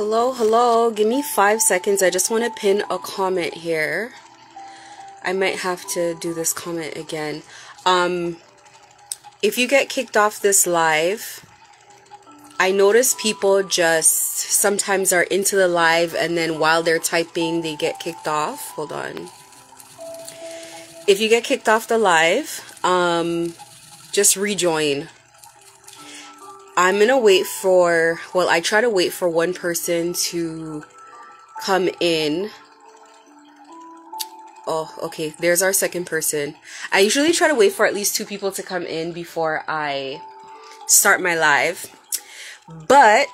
Hello. Give me 5 seconds. I just want to pin a comment here. I might have to do this comment again. If you get kicked off this live, I notice people just sometimes are into the live and then while they're typing, they get kicked off. Hold on. If you get kicked off the live, just rejoin. I'm gonna wait for, well, I try to wait for one person to come in. Oh, okay, there's our second person. I usually try to wait for at least 2 people to come in before I start my live. But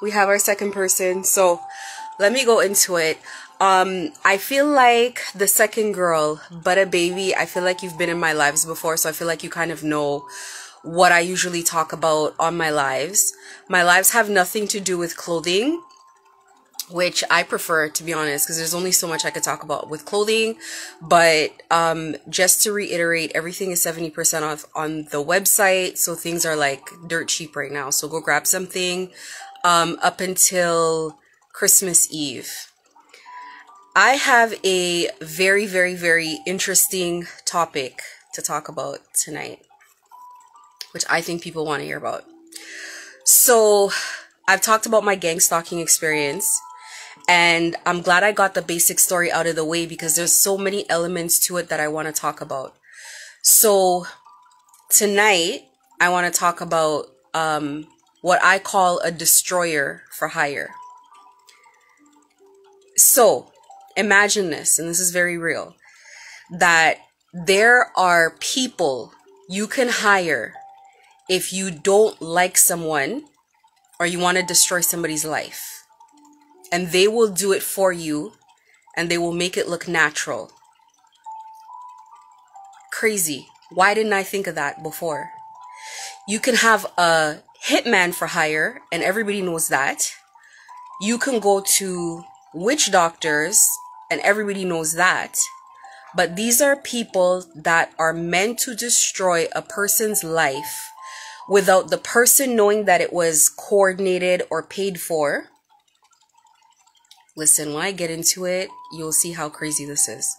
we have our second person, so let me go into it. I feel like the second girl, but a baby, I feel like you've been in my lives before, so I feel like you kind of know what I usually talk about on my lives. My lives have nothing to do with clothing, which I prefer, to be honest, because there's only so much I could talk about with clothing. But just to reiterate, everything is 70% off on the website, so things are like dirt cheap right now. So go grab something up until Christmas Eve. I have a very, very, very interesting topic to talk about tonight, which I think people want to hear about. So I've talked about my gang stalking experience, and I'm glad I got the basic story out of the way because there's so many elements to it that I want to talk about. So tonight, I want to talk about what I call a destroyer for hire. So imagine this, and this is very real, that there are people you can hire if you don't like someone or you want to destroy somebody's life. And they will do it for you, and they will make it look natural. Crazy. Why didn't I think of that before? You can have a hitman for hire, and everybody knows that. You can go to witch doctors, and everybody knows that. But these are people that are meant to destroy a person's life without the person knowing that it was coordinated or paid for. Listen, when I get into it, you'll see how crazy this is.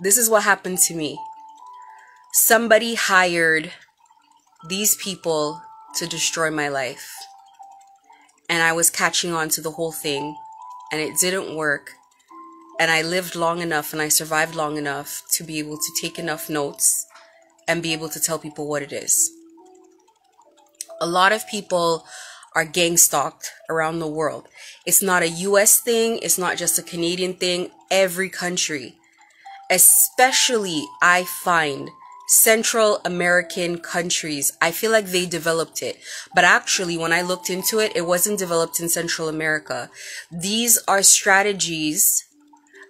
This is what happened to me. Somebody hired these people to destroy my life. And I was catching on to the whole thing, and it didn't work. And I lived long enough and I survived long enough to be able to take enough notes and be able to tell people what it is. A lot of people are gang stalked around the world. It's not a US thing. It's not just a Canadian thing. Every country, especially I find Central American countries, I feel like they developed it. But actually, when I looked into it, it wasn't developed in Central America. These are strategies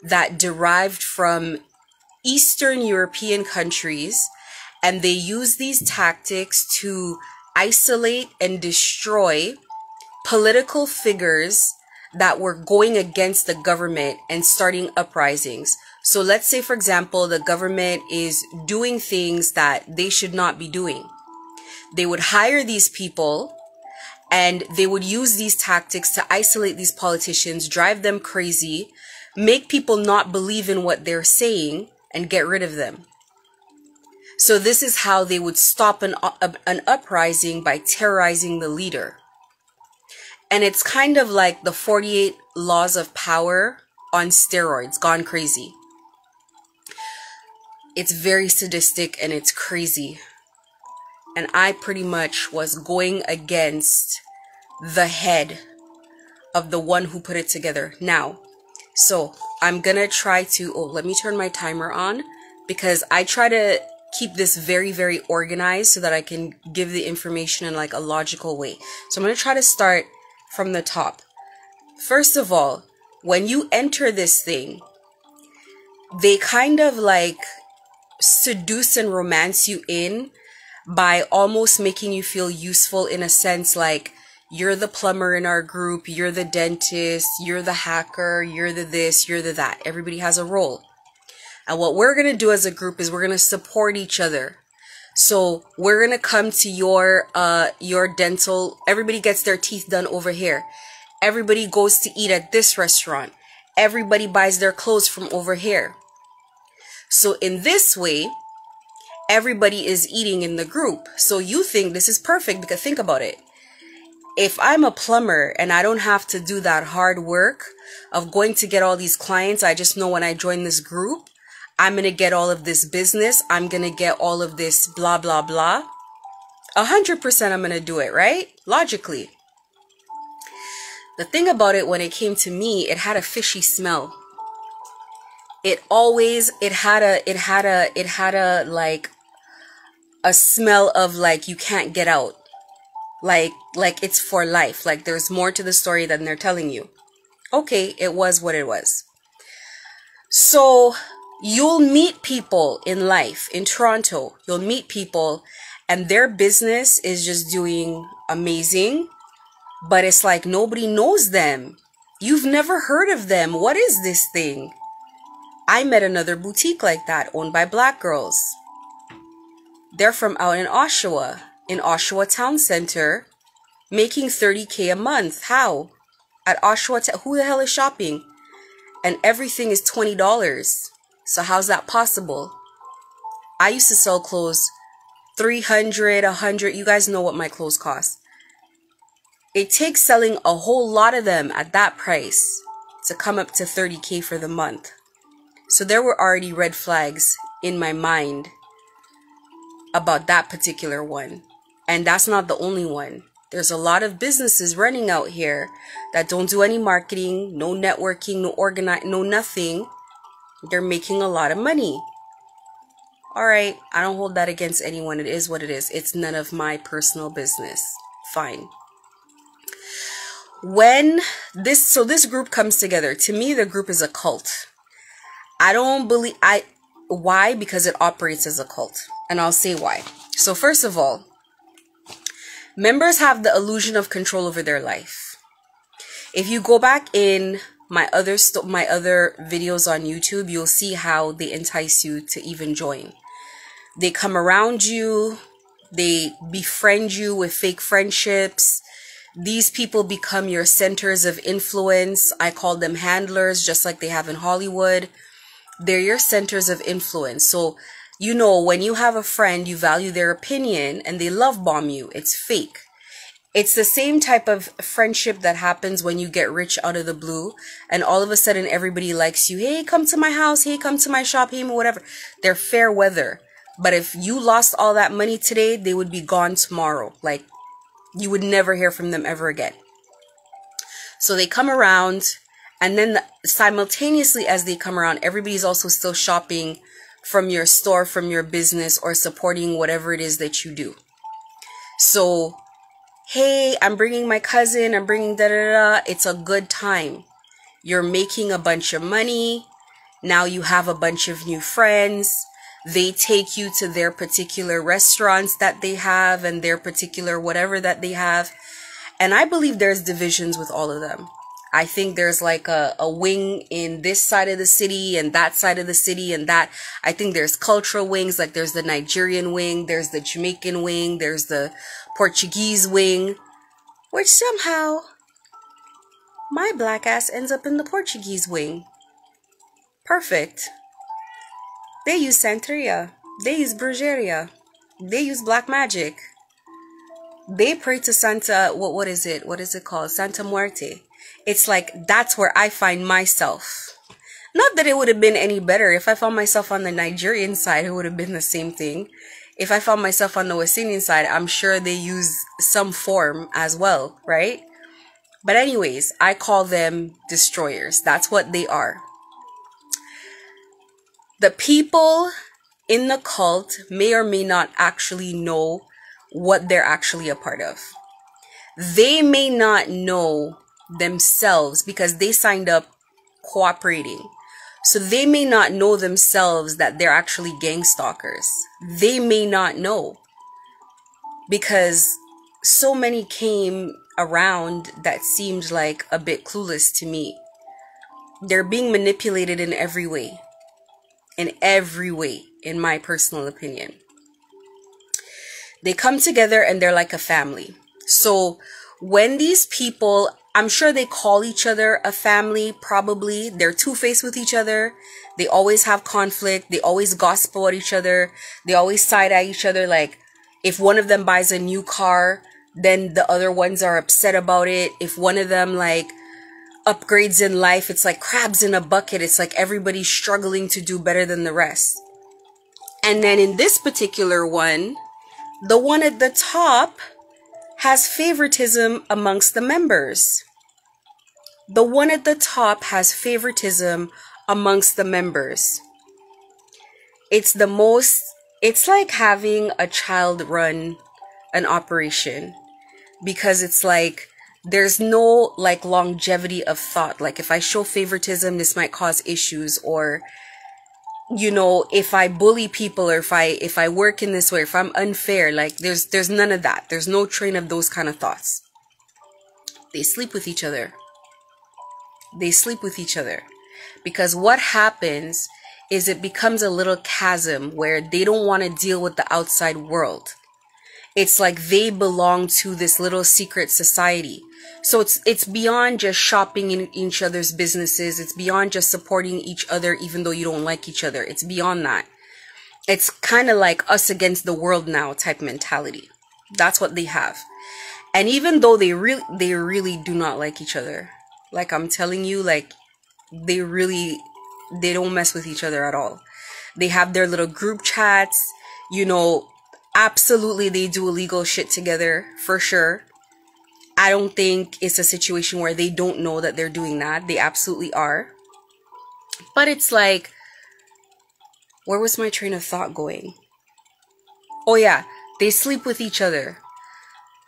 that derived from Eastern European countries, and they use these tactics to isolate and destroy political figures that were going against the government and starting uprisings. So let's say, for example, the government is doing things that they should not be doing. They would hire these people and they would use these tactics to isolate these politicians, drive them crazy, make people not believe in what they're saying, and get rid of them. So this is how they would stop an uprising, by terrorizing the leader. And it's kind of like the 48 laws of power on steroids, gone crazy. It's very sadistic and it's crazy. And I pretty much was going against the head of the one who put it together. Now, so I'm gonna try to, let me turn my timer on, because I try to keep this very, very organized so that I can give the information in like a logical way. So I'm going to try to start from the top. First of all, when you enter this thing, they kind of like seduce and romance you in by almost making you feel useful, in a sense like you're the plumber in our group, you're the dentist, you're the hacker, you're the this, you're the that. Everybody has a role. And what we're going to do as a group is we're going to support each other. So we're going to come to your dental, everybody gets their teeth done over here. Everybody goes to eat at this restaurant. Everybody buys their clothes from over here. So in this way, everybody is eating in the group. So you think this is perfect because think about it. If I'm a plumber and I don't have to do that hard work of going to get all these clients, I just know when I join this group, I'm going to get all of this business. I'm going to get all of this blah, blah, blah. 100% I'm going to do it, right? Logically. The thing about it, when it came to me, it had a fishy smell. It had a like a smell of like you can't get out. Like it's for life. Like there's more to the story than they're telling you. Okay, it was what it was. So you'll meet people in life in Toronto. You'll meet people and their business is just doing amazing. But it's like nobody knows them. You've never heard of them. What is this thing? I met another boutique like that owned by black girls. They're from out in Oshawa Town Center, making $30K a month. How? At Oshawa, who the hell is shopping? And everything is $20. So how's that possible? I used to sell clothes $300, $100. You guys know what my clothes cost. It takes selling a whole lot of them at that price to come up to $30K for the month. So there were already red flags in my mind about that particular one. And that's not the only one. There's a lot of businesses running out here that don't do any marketing, no networking, no nothing. They're making a lot of money. All right, I don't hold that against anyone. It is what it is. It's none of my personal business. Fine. When this group comes together, to me, the group is a cult. Why? Because it operates as a cult. And I'll say why. So first of all, members have the illusion of control over their life. If you go back in my other videos on YouTube, you'll see how they entice you to even join. They come around you, they befriend you with fake friendships. These people become your centers of influence. I call them handlers, just like they have in Hollywood. They're your centers of influence. So, you know, when you have a friend, you value their opinion and they love bomb you. It's fake. It's the same type of friendship that happens when you get rich out of the blue and all of a sudden everybody likes you. Hey, come to my house. Hey, come to my shop. Hey, whatever. They're fair weather. But if you lost all that money today, they would be gone tomorrow. Like, you would never hear from them ever again. So they come around, and then simultaneously as they come around, everybody's also still shopping from your store, from your business, or supporting whatever it is that you do. So, hey, I'm bringing my cousin, I'm bringing da-da-da. It's a good time. You're making a bunch of money. Now you have a bunch of new friends. They take you to their particular restaurants that they have and their particular whatever that they have. And I believe there's divisions with all of them. I think there's like a wing in this side of the city and that side of the city and that. I think there's cultural wings, like there's the Nigerian wing, there's the Jamaican wing, there's the Portuguese wing, which somehow my black ass ends up in the Portuguese wing. Perfect. They use Santeria. They use Brujeria. They use black magic. They pray to Santa, what is it? What is it called? Santa Muerte. It's like, that's where I find myself. Not that it would have been any better. If I found myself on the Nigerian side, it would have been the same thing. If I found myself on the West Indian side, I'm sure they use some form as well, right? But anyways, I call them destroyers. That's what they are. The people in the cult may or may not actually know what they're actually a part of. They may not know themselves because they signed up cooperating. So they may not know themselves that they're actually gang stalkers. They may not know because so many came around that seemed like a bit clueless to me. They're being manipulated in every way. In every way, in my personal opinion. They come together and they're like a family. So when these people I'm sure they call each other a family, probably. They're two-faced with each other. They always have conflict. They always gossip about each other. They always side-eye each other. Like, if one of them buys a new car, then the other ones are upset about it. If one of them, like, upgrades in life, it's like crabs in a bucket. It's like everybody's struggling to do better than the rest. And then in this particular one, the one at the top has favoritism amongst the members. The one at the top has favoritism amongst the members. It's like having a child run an operation, because it's like there's no like longevity of thought. Like, if I show favoritism, this might cause issues, or if I bully people, or if I work in this way, if I'm unfair, like there's none of that. There's no train of those kind of thoughts. They sleep with each other. They sleep with each other. Because what happens is it becomes a little chasm where they don't want to deal with the outside world. It's like they belong to this little secret society. So it's beyond just shopping in each other's businesses. It's beyond just supporting each other even though you don't like each other. It's beyond that. It's kind of like us against the world now type mentality. That's what they have. And even though they really do not like each other. Like, I'm telling you, like, they don't mess with each other at all. They have their little group chats, absolutely they do illegal shit together, for sure. I don't think it's a situation where they don't know that they're doing that. They absolutely are. But it's like, where was my train of thought going? Oh yeah, they sleep with each other.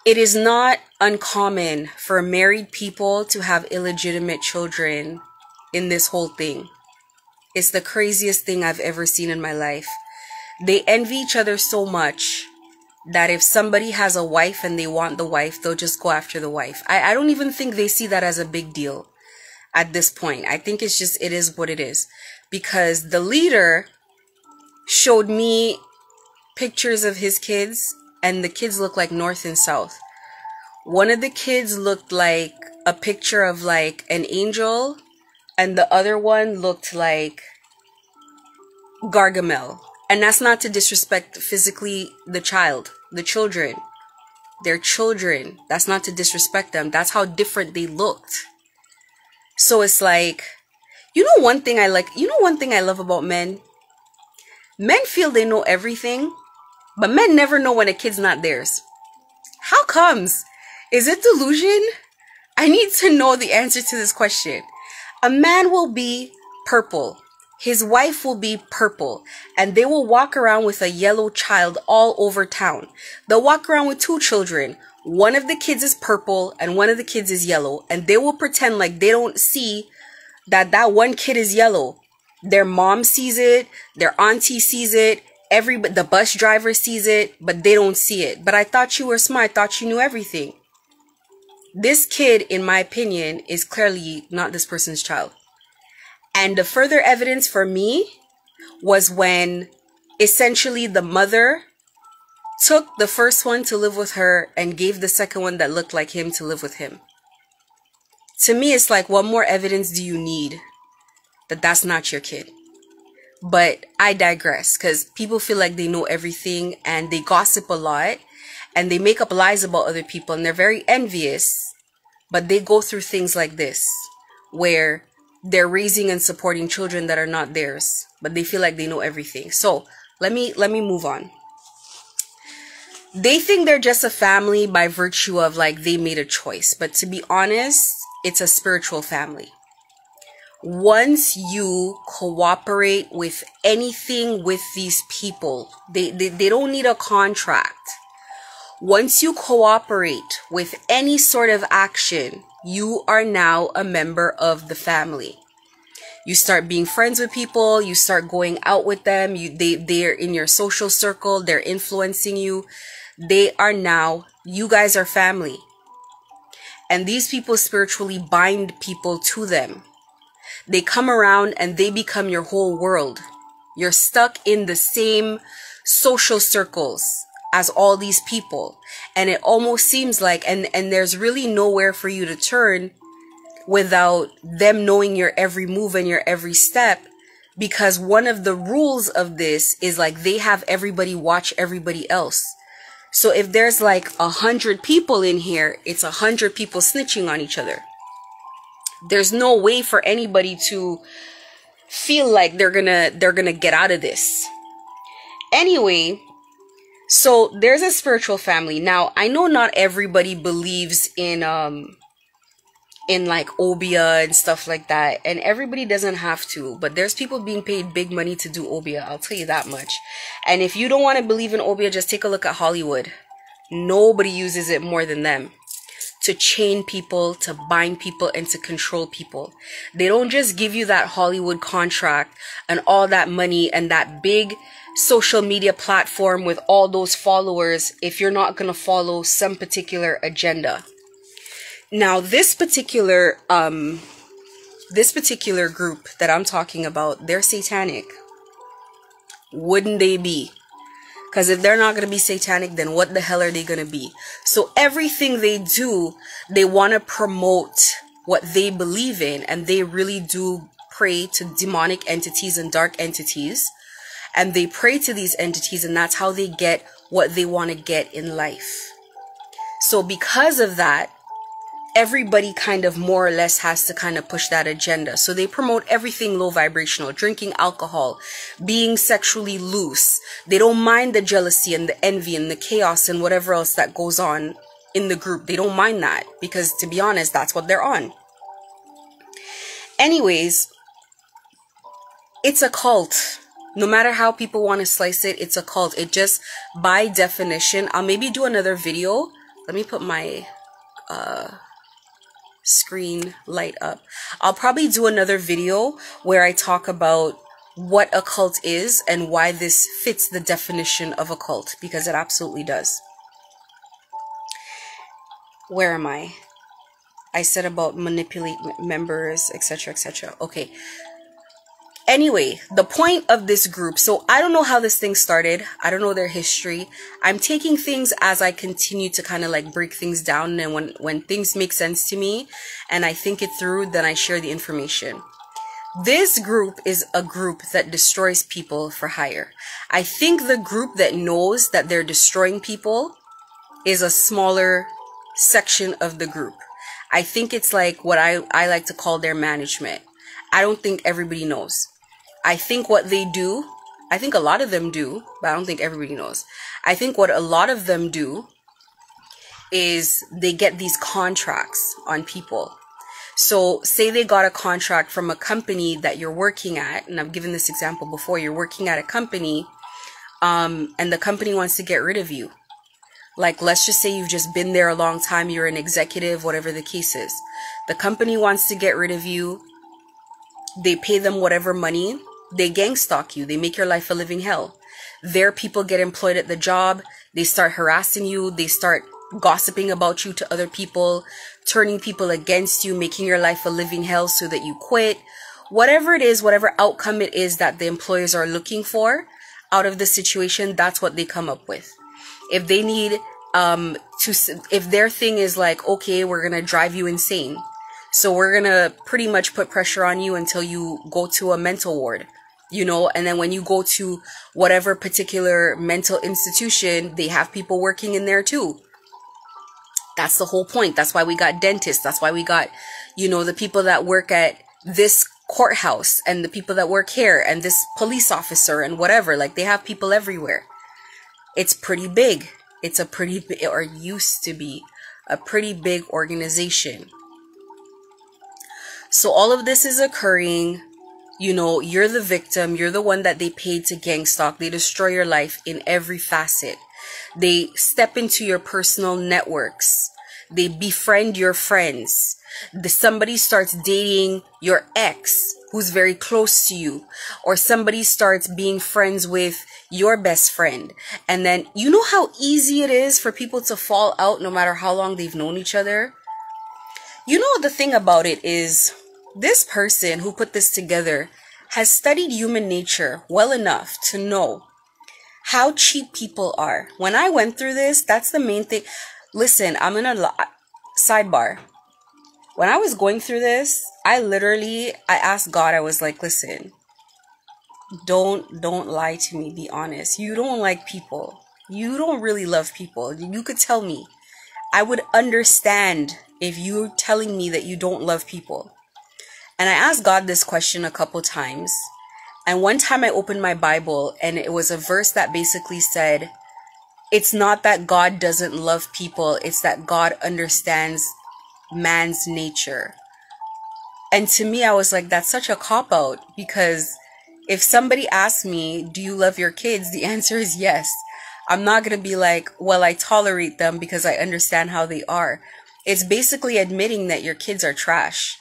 It is not uncommon for married people to have illegitimate children in this whole thing. It's the craziest thing I've ever seen in my life. They envy each other so much that if somebody has a wife and they want the wife, they'll just go after the wife. I don't even think they see that as a big deal at this point. I think it is what it is. Because the leader showed me pictures of his kids, and the kids look like North and South. One of the kids looked like a picture of like an angel, and the other one looked like Gargamel. And that's not to disrespect physically the children. They're children. That's not to disrespect them. That's how different they looked. So it's like, one thing I love about men? Men feel they know everything, but men never know when a kid's not theirs. How comes? Is it delusion? I need to know the answer to this question. A man will be purple. His wife will be purple, and they will walk around with a yellow child all over town. They'll walk around with two children. One of the kids is purple and one of the kids is yellow, and they will pretend like they don't see that one kid is yellow. Their mom sees it, their auntie sees it, the bus driver sees it, but they don't see it. But I thought you were smart. I thought you knew everything. This kid, in my opinion, is clearly not this person's child. And the further evidence for me was when essentially the mother took the first one to live with her and gave the second one that looked like him to live with him. To me, it's like, what more evidence do you need that that's not your kid? But I digress, because people feel like they know everything and they gossip a lot and they make up lies about other people and they're very envious, but they go through things like this where they're raising and supporting children that are not theirs, but they feel like they know everything. So let me move on. They think they're just a family by virtue of like they made a choice, but to be honest, it's a spiritual family. Once you cooperate with anything with these people, they don't need a contract. Once you cooperate with any sort of action, you are now a member of the family. You start being friends with people, you start going out with them, they're in your social circle, they're influencing you. You guys are family. And these people spiritually bind people to them. They come around and they become your whole world. You're stuck in the same social circles as all these people. And it almost seems like, and there's really nowhere for you to turn without them knowing your every move and your every step. Because one of the rules of this is like they have everybody watch everybody else. So if there's like 100 people in here, it's 100 people snitching on each other. There's no way for anybody to feel like they're gonna get out of this. Anyway, so there's a spiritual family. Now, I know not everybody believes in like Obia and stuff like that, and everybody doesn't have to, but there's people being paid big money to do Obia, I'll tell you that much. And if you don't want to believe in Obia, just take a look at Hollywood. Nobody uses it more than them to chain people, to bind people, and to control people. They don't just give you that Hollywood contract and all that money and that big social media platform with all those followers if you're not going to follow some particular agenda. Now, this particular group that I'm talking about, they're satanic. Wouldn't they be? Because if they're not going to be satanic, then what the hell are they going to be? So everything they do, they want to promote what they believe in, and they really do pray to demonic entities and dark entities. And they pray to these entities, and that's how they get what they want to get in life. So because of that, everybody kind of more or less has to kind of push that agenda. So they promote everything low vibrational, drinking alcohol, being sexually loose. They don't mind the jealousy and the envy and the chaos and whatever else that goes on in the group. They don't mind that because, to be honest, that's what they're on. Anyways, it's a cult. No matter how people want to slice it, it's a cult. It just, by definition, I'll maybe do another video. Let me put my screen light up. I'll probably do another video where I talk about what a cult is and why this fits the definition of a cult, because it absolutely does. Where am I? I said about manipulate members, etc., etc. Okay. Anyway, the point of this group, so I don't know how this thing started. I don't know their history. I'm taking things as I continue to kind of like break things down, and when things make sense to me and I think it through, then I share the information. This group is a group that destroys people for hire. I think the group that knows that they're destroying people is a smaller section of the group. I think it's like what I like to call their management. I don't think everybody knows. I think what they do, I think a lot of them do, but I don't think everybody knows. I think what a lot of them do is they get these contracts on people. So say they got a contract from a company that you're working at, and I've given this example before. You're working at a company, and the company wants to get rid of you. Like, let's just say you've just been there a long time, you're an executive, whatever the case is. The company wants to get rid of you. They pay them whatever money. They gang stalk you. They make your life a living hell. Their people get employed at the job. They start harassing you. They start gossiping about you to other people, turning people against you, making your life a living hell so that you quit. Whatever it is, whatever outcome it is that the employers are looking for out of the situation, that's what they come up with. If they need, if their thing is like, okay, we're going to drive you insane. So we're going to pretty much put pressure on you until you go to a mental ward, you know, and then when you go to whatever particular mental institution, they have people working in there too. That's the whole point. That's why we got dentists. That's why we got, you know, the people that work at this courthouse and the people that work here and this police officer and whatever. Like, they have people everywhere. It's pretty big. It's a pretty big, or used to be a pretty big organization. So all of this is occurring. You know, you're the victim. You're the one that they paid to gang stalk. They destroy your life in every facet. They step into your personal networks. They befriend your friends. Somebody starts dating your ex who's very close to you, or somebody starts being friends with your best friend. And then, you know how easy it is for people to fall out no matter how long they've known each other? You know, the thing about it is, this person who put this together has studied human nature well enough to know how cheap people are. When I went through this, that's the main thing. Listen, I'm gonna sidebar. When I was going through this, I asked God, I was like, listen, don't lie to me, be honest. You don't like people. You don't really love people. You could tell me. I would understand if you're telling me that you don't love people. And I asked God this question a couple times. And one time I opened my Bible and it was a verse that basically said, it's not that God doesn't love people, it's that God understands man's nature. And to me, I was like, that's such a cop-out, because if somebody asks me, do you love your kids? The answer is yes. I'm not going to be like, well, I tolerate them because I understand how they are. It's basically admitting that your kids are trash.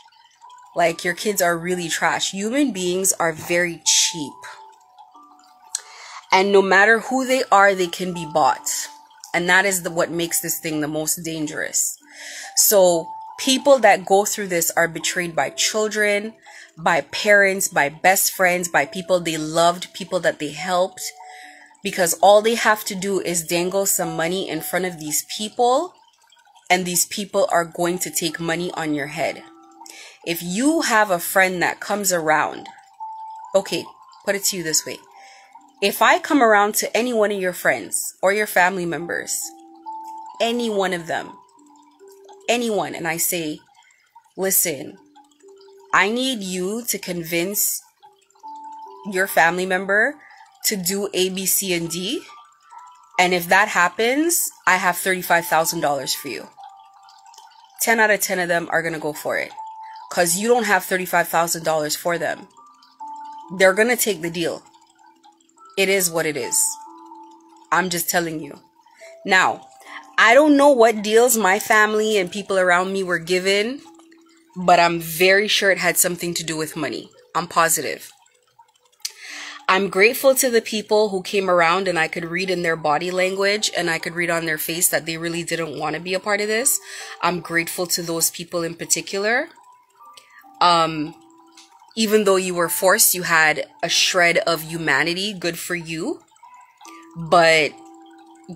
Like, your kids are really trash. Human beings are very cheap. And no matter who they are, they can be bought. And that is what makes this thing the most dangerous. So people that go through this are betrayed by children, by parents, by best friends, by people they loved, people that they helped. Because all they have to do is dangle some money in front of these people, and these people are going to take money on your head. If you have a friend that comes around, okay, put it to you this way. If I come around to any one of your friends or your family members, any one of them, anyone, and I say, listen, I need you to convince your family member to do A, B, C, and D. And if that happens, I have $35,000 for you. 10 out of 10 of them are going to go for it. Because you don't have $35,000 for them. They're going to take the deal. It is what it is. I'm just telling you. Now, I don't know what deals my family and people around me were given, but I'm very sure it had something to do with money. I'm positive. I'm grateful to the people who came around, and I could read in their body language and I could read on their face that they really didn't want to be a part of this. I'm grateful to those people in particular. Even though you were forced, you had a shred of humanity. Good for you. But,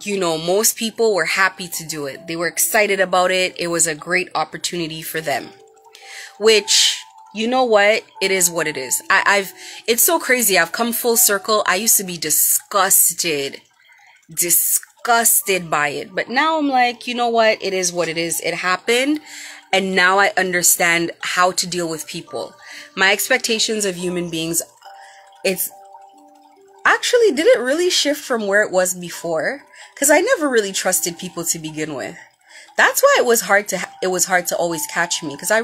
you know, most people were happy to do it. They were excited about it. It was a great opportunity for them. Which, you know what? It is what it is. It's so crazy. I've come full circle. I used to be disgusted by it. But now I'm like, you know what? It is what it is. It happened. And now I understand how to deal with people. My expectations of human beings, it's actually, did it really shift from where it was before? Because I never really trusted people to begin with. That's why it was hard to always catch me. Because I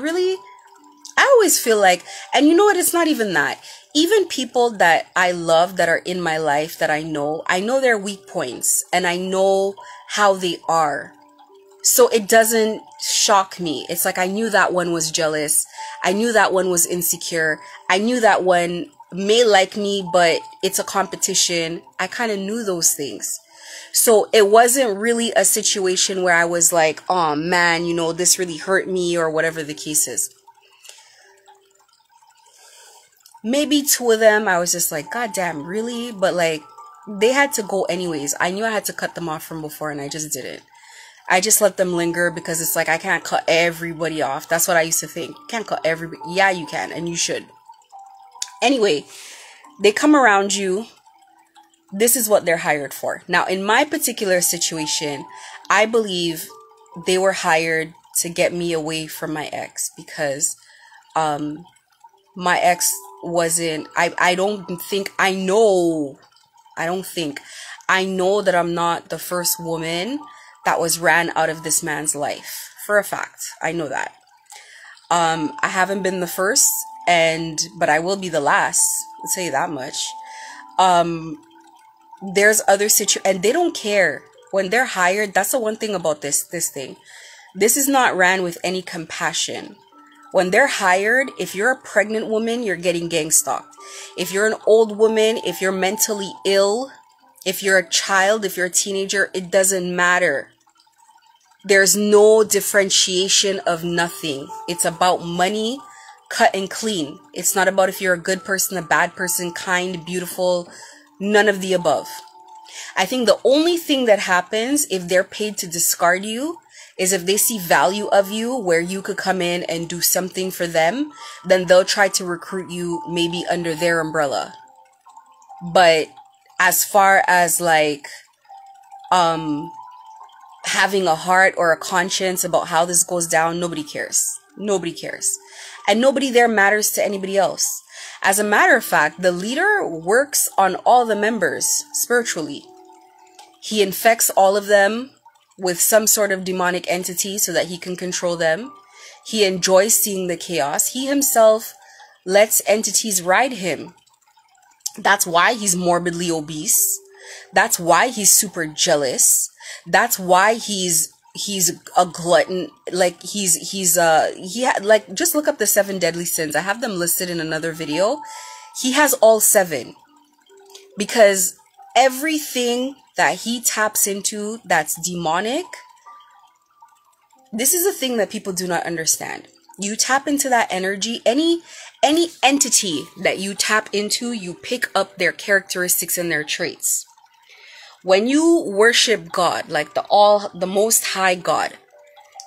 always feel like, and you know what, it's not even that. Even people that I love that are in my life that I know their weak points and I know how they are. So it doesn't shock me. It's like I knew that one was jealous. I knew that one was insecure. I knew that one may like me, but it's a competition. I kind of knew those things. So it wasn't really a situation where I was like, oh man, you know, this really hurt me or whatever the case is. Maybe two of them, I was just like, God damn, really? But like, they had to go anyways. I knew I had to cut them off from before and I just didn't. I just let them linger because it's like, I can't cut everybody off. That's what I used to think. Can't cut everybody. Yeah, you can, and you should. Anyway, they come around you. This is what they're hired for. Now, in my particular situation, I believe they were hired to get me away from my ex because my ex wasn't, I know that I'm not the first woman that was ran out of this man's life. For a fact. I know that. I haven't been the first, but I will be the last. I'll tell you that much. There's other situations, and they don't care. When they're hired, that's the one thing about this thing. This is not ran with any compassion. When they're hired, if you're a pregnant woman, you're getting gang stalked. If you're an old woman, if you're mentally ill, if you're a child, if you're a teenager, it doesn't matter. There's no differentiation of nothing. It's about money, cut and clean. It's not about if you're a good person, a bad person, kind, beautiful, none of the above. I think the only thing that happens if they're paid to discard you is if they see value of you where you could come in and do something for them, then they'll try to recruit you maybe under their umbrella. But as far as like having a heart or a conscience about how this goes down, nobody cares. Nobody cares. And nobody there matters to anybody else. As a matter of fact, the leader works on all the members spiritually. He infects all of them with some sort of demonic entity so that he can control them. He enjoys seeing the chaos. He himself lets entities ride him. That's why he's morbidly obese. That's why he's super jealous. That's why he's a glutton. Like just look up the 7 deadly sins. I have them listed in another video. He has all 7 because everything that he taps into that's demonic, this is a thing that people do not understand. You tap into that energy, any entity that you tap into, you pick up their characteristics and their traits. When you worship God, like the Most High God,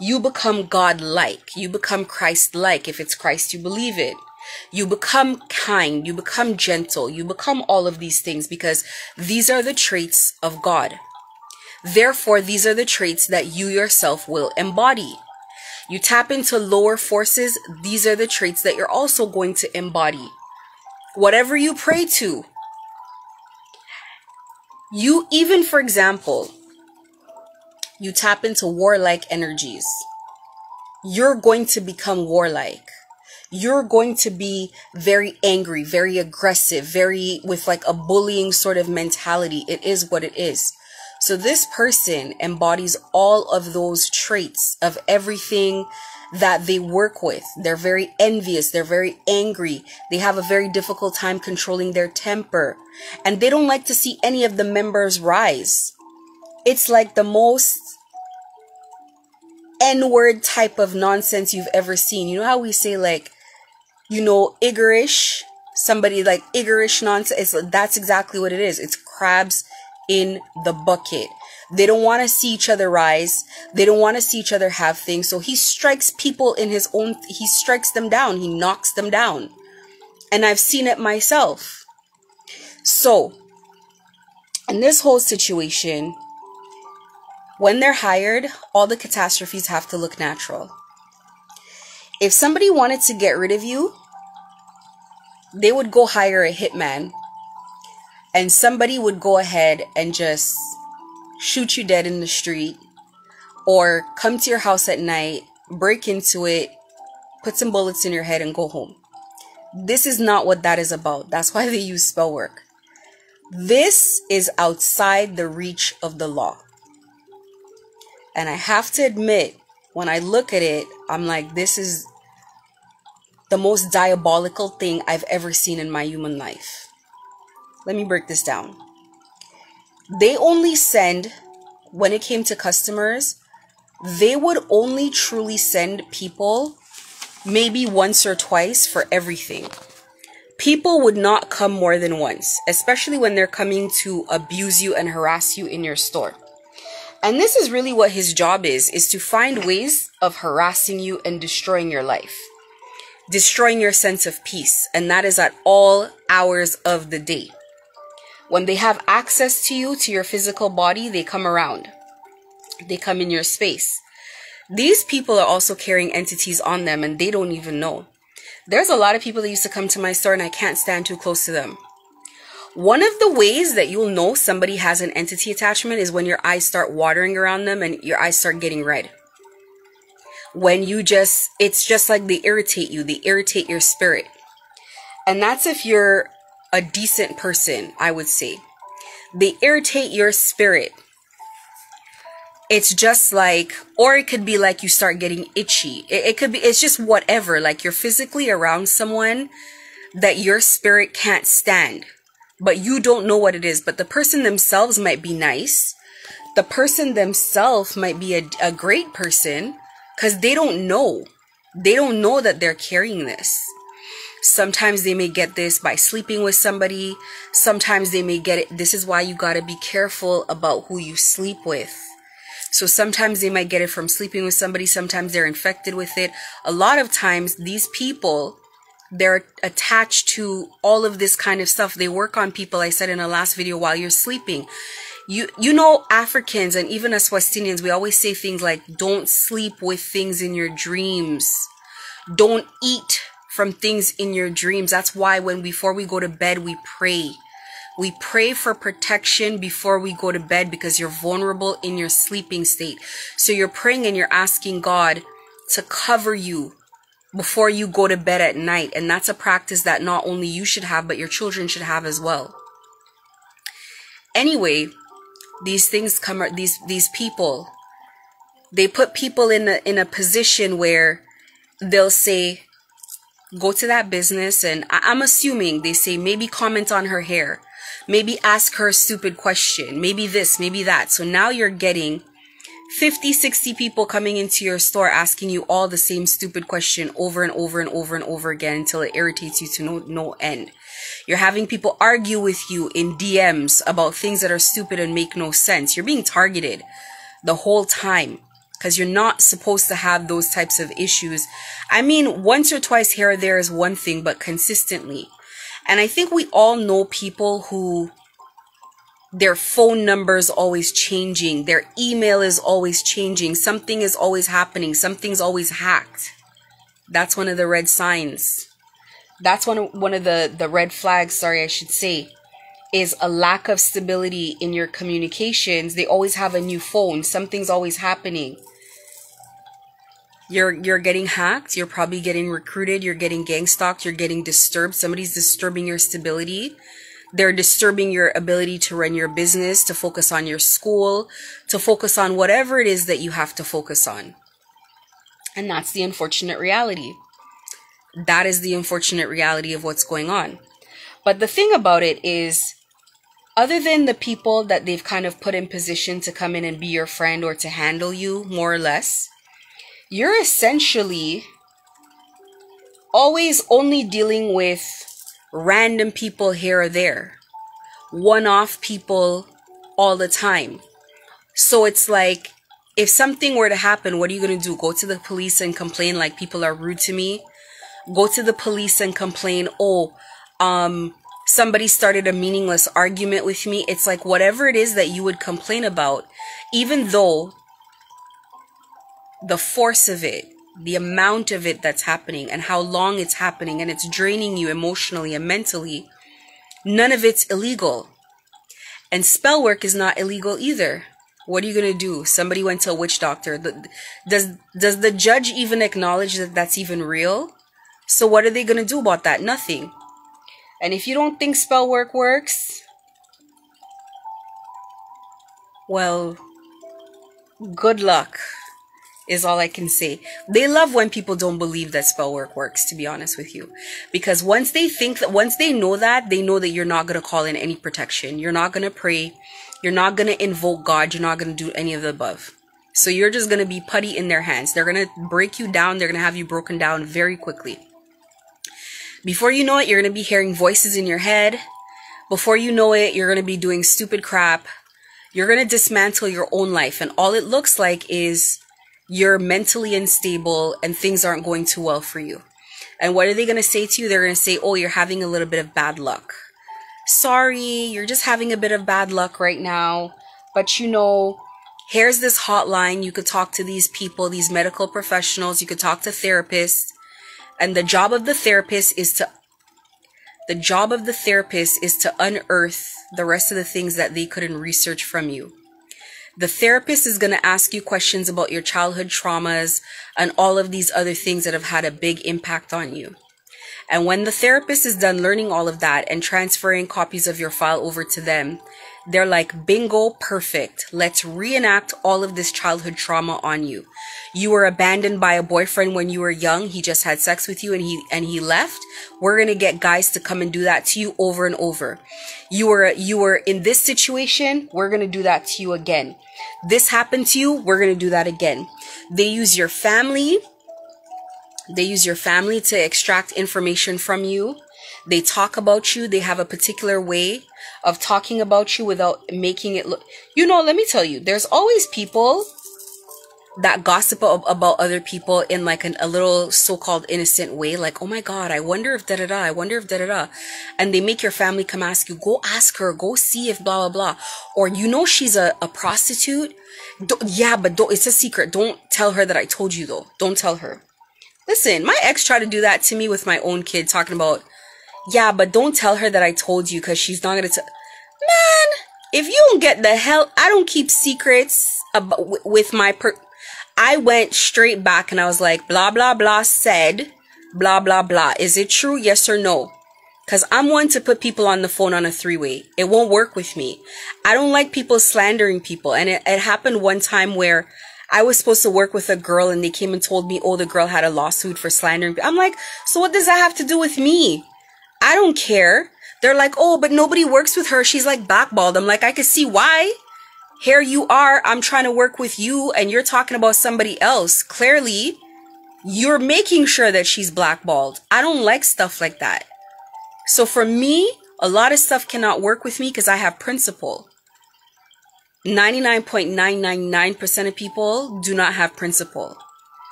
you become God-like. You become Christ-like if it's Christ you believe in. You become kind. You become gentle. You become all of these things because these are the traits of God. Therefore, these are the traits that you yourself will embody. You tap into lower forces. These are the traits that you're also going to embody. Whatever you pray to, you even, for example, you tap into warlike energies. You're going to become warlike. You're going to be very angry, very aggressive, very with like a bullying sort of mentality. It is what it is. So this person embodies all of those traits of everything that they work with. They're very envious. They're very angry. They have a very difficult time controlling their temper. And they don't like to see any of the members rise. It's like the most N-word type of nonsense you've ever seen. You know how we say like, you know, iggerish? Somebody like iggerish nonsense. That's exactly what it is. It's crabs in the bucket. They don't want to see each other rise. They don't want to see each other have things. So he strikes people in his own, he strikes them down. He knocks them down. And I've seen it myself. So, in this whole situation, when they're hired, all the catastrophes have to look natural. If somebody wanted to get rid of you, they would go hire a hitman. And somebody would go ahead and just shoot you dead in the street, or come to your house at night, break into it, put some bullets in your head and go home. This is not what that is about. That's why they use spell work. This is outside the reach of the law. And I have to admit, when I look at it, I'm like, this is the most diabolical thing I've ever seen in my human life. Let me break this down. They only send, when it came to customers, they would only truly send people maybe once or twice for everything. People would not come more than once, especially when they're coming to abuse you and harass you in your store. And this is really what his job is to find ways of harassing you and destroying your life, destroying your sense of peace. And that is at all hours of the day. When they have access to you, to your physical body, they come around. They come in your space. These people are also carrying entities on them and they don't even know. There's a lot of people that used to come to my store and I can't stand too close to them. One of the ways that you'll know somebody has an entity attachment is when your eyes start watering around them and your eyes start getting red. When it's just like they irritate you. They irritate your spirit. And that's if you're a decent person, I would say. They irritate your spirit. It's just like, or it could be like you start getting itchy. It could be, it's just whatever. Like you're physically around someone that your spirit can't stand, but you don't know what it is. But the person themselves might be nice. The person themselves might be a great person because they don't know. They don't know that they're carrying this. Sometimes they may get this by sleeping with somebody. Sometimes they may get it. This is why you got to be careful about who you sleep with. So sometimes they might get it from sleeping with somebody. Sometimes they're infected with it. A lot of times these people, they're attached to all of this kind of stuff. They work on people, I said in a last video, while you're sleeping. You know, Africans and even us West Indians, we always say things like, don't sleep with things in your dreams. Don't eat from things in your dreams. That's why before we go to bed, we pray. We pray for protection before we go to bed because you're vulnerable in your sleeping state. So you're praying and you're asking God to cover you before you go to bed at night. And that's a practice that not only you should have, but your children should have as well. Anyway, these things these people, they put people in a position where they'll say, go to that business, and I'm assuming they say maybe comment on her hair, maybe ask her a stupid question, maybe this, maybe that. So now you're getting 50, 60 people coming into your store asking you all the same stupid question over and over and over and over again until it irritates you to no end. You're having people argue with you in DMs about things that are stupid and make no sense. You're being targeted the whole time because you're not supposed to have those types of issues. I mean, once or twice here or there is one thing, but consistently. And I think we all know people who their phone number is always changing. Their email is always changing. Something is always happening. Something's always hacked. That's one of the red signs. That's one of the red flags, sorry, I should say, is a lack of stability in your communications. They always have a new phone. Something's always happening. You're getting hacked. You're probably getting recruited. You're getting gang stalked. You're getting disturbed. Somebody's disturbing your stability. They're disturbing your ability to run your business, to focus on your school, to focus on whatever it is that you have to focus on. And that's the unfortunate reality. That is the unfortunate reality of what's going on. But the thing about it is, other than the people that they've kind of put in position to come in and be your friend or to handle you, more or less, you're essentially always only dealing with random people here or there, one-off people all the time. So it's like, if something were to happen, what are you going to do? Go to the police and complain like people are rude to me? Go to the police and complain, somebody started a meaningless argument with me. It's like whatever it is that you would complain about, even though the force of it, the amount of it that's happening and how long it's happening and it's draining you emotionally and mentally, none of it's illegal. And spell work is not illegal either. What are you going to do? Somebody went to a witch doctor. Does the judge even acknowledge that that's even real? So what are they going to do about that? Nothing. And if you don't think spell work works, well, good luck is all I can say. They love when people don't believe that spell work works, to be honest with you. Because once they know that, they know that you're not going to call in any protection. You're not going to pray. You're not going to invoke God. You're not going to do any of the above. So you're just going to be putty in their hands. They're going to break you down. They're going to have you broken down very quickly. Before you know it, you're going to be hearing voices in your head. Before you know it, you're going to be doing stupid crap. You're going to dismantle your own life. And all it looks like is you're mentally unstable and things aren't going too well for you. And what are they going to say to you? They're going to say, oh, you're having a little bit of bad luck. Sorry, you're just having a bit of bad luck right now. But you know, here's this hotline. You could talk to these people, these medical professionals. You could talk to therapists. And the job of the therapist is to unearth the rest of the things that they couldn't research from you. The therapist is going to ask you questions about your childhood traumas and all of these other things that have had a big impact on you. And when the therapist is done learning all of that and transferring copies of your file over to them, they're like, bingo, perfect. Let's reenact all of this childhood trauma on you. You were abandoned by a boyfriend when you were young. He just had sex with you and he left. We're going to get guys to come and do that to you over and over. You were in this situation. We're going to do that to you again. This happened to you. We're going to do that again. They use your family. They use your family to extract information from you. They talk about you. They have a particular way of talking about you without making it look... You know, let me tell you, there's always people that gossip about other people in like a little so-called innocent way. Like, oh my God, I wonder if da-da-da, I wonder if da-da-da. And they make your family come ask you, go ask her, go see if blah, blah, blah. Or, you know, she's a prostitute. It's a secret. Don't tell her that I told you though. Don't tell her. Listen, my ex tried to do that to me with my own kid, talking about, yeah, but don't tell her that I told you because she's not going to Man, if you don't get the hell... I don't keep secrets with my... I went straight back and I was like, blah, blah, blah said, blah, blah, blah. Is it true? Yes or no? Because I'm one to put people on the phone on a three-way. It won't work with me. I don't like people slandering people. And it happened one time where I was supposed to work with a girl and they came and told me, oh, the girl had a lawsuit for slandering. I'm like, so what does that have to do with me? I don't care. They're like, oh, but nobody works with her. She's like blackballed. I'm like, I can see why. Here you are, I'm trying to work with you and you're talking about somebody else. Clearly, you're making sure that she's blackballed. I don't like stuff like that. So for me, a lot of stuff cannot work with me because I have principle. 99.999% of people do not have principle.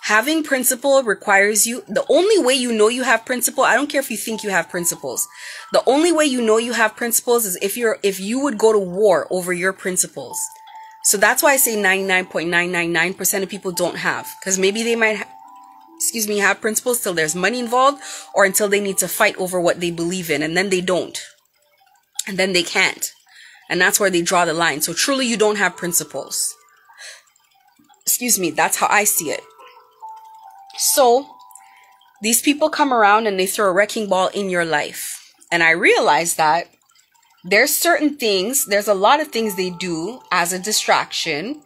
Having principle requires you... The only way you know you have principle, I don't care if you think you have principles. The only way you know you have principles is if you would go to war over your principles. So that's why I say 99.999% of people don't have. Because maybe they might, have principles till there's money involved or until they need to fight over what they believe in. And then they don't. And then they can't. And that's where they draw the line. So truly you don't have principles. That's how I see it. So, these people come around and they throw a wrecking ball in your life. And I realize that there's a lot of things they do as a distraction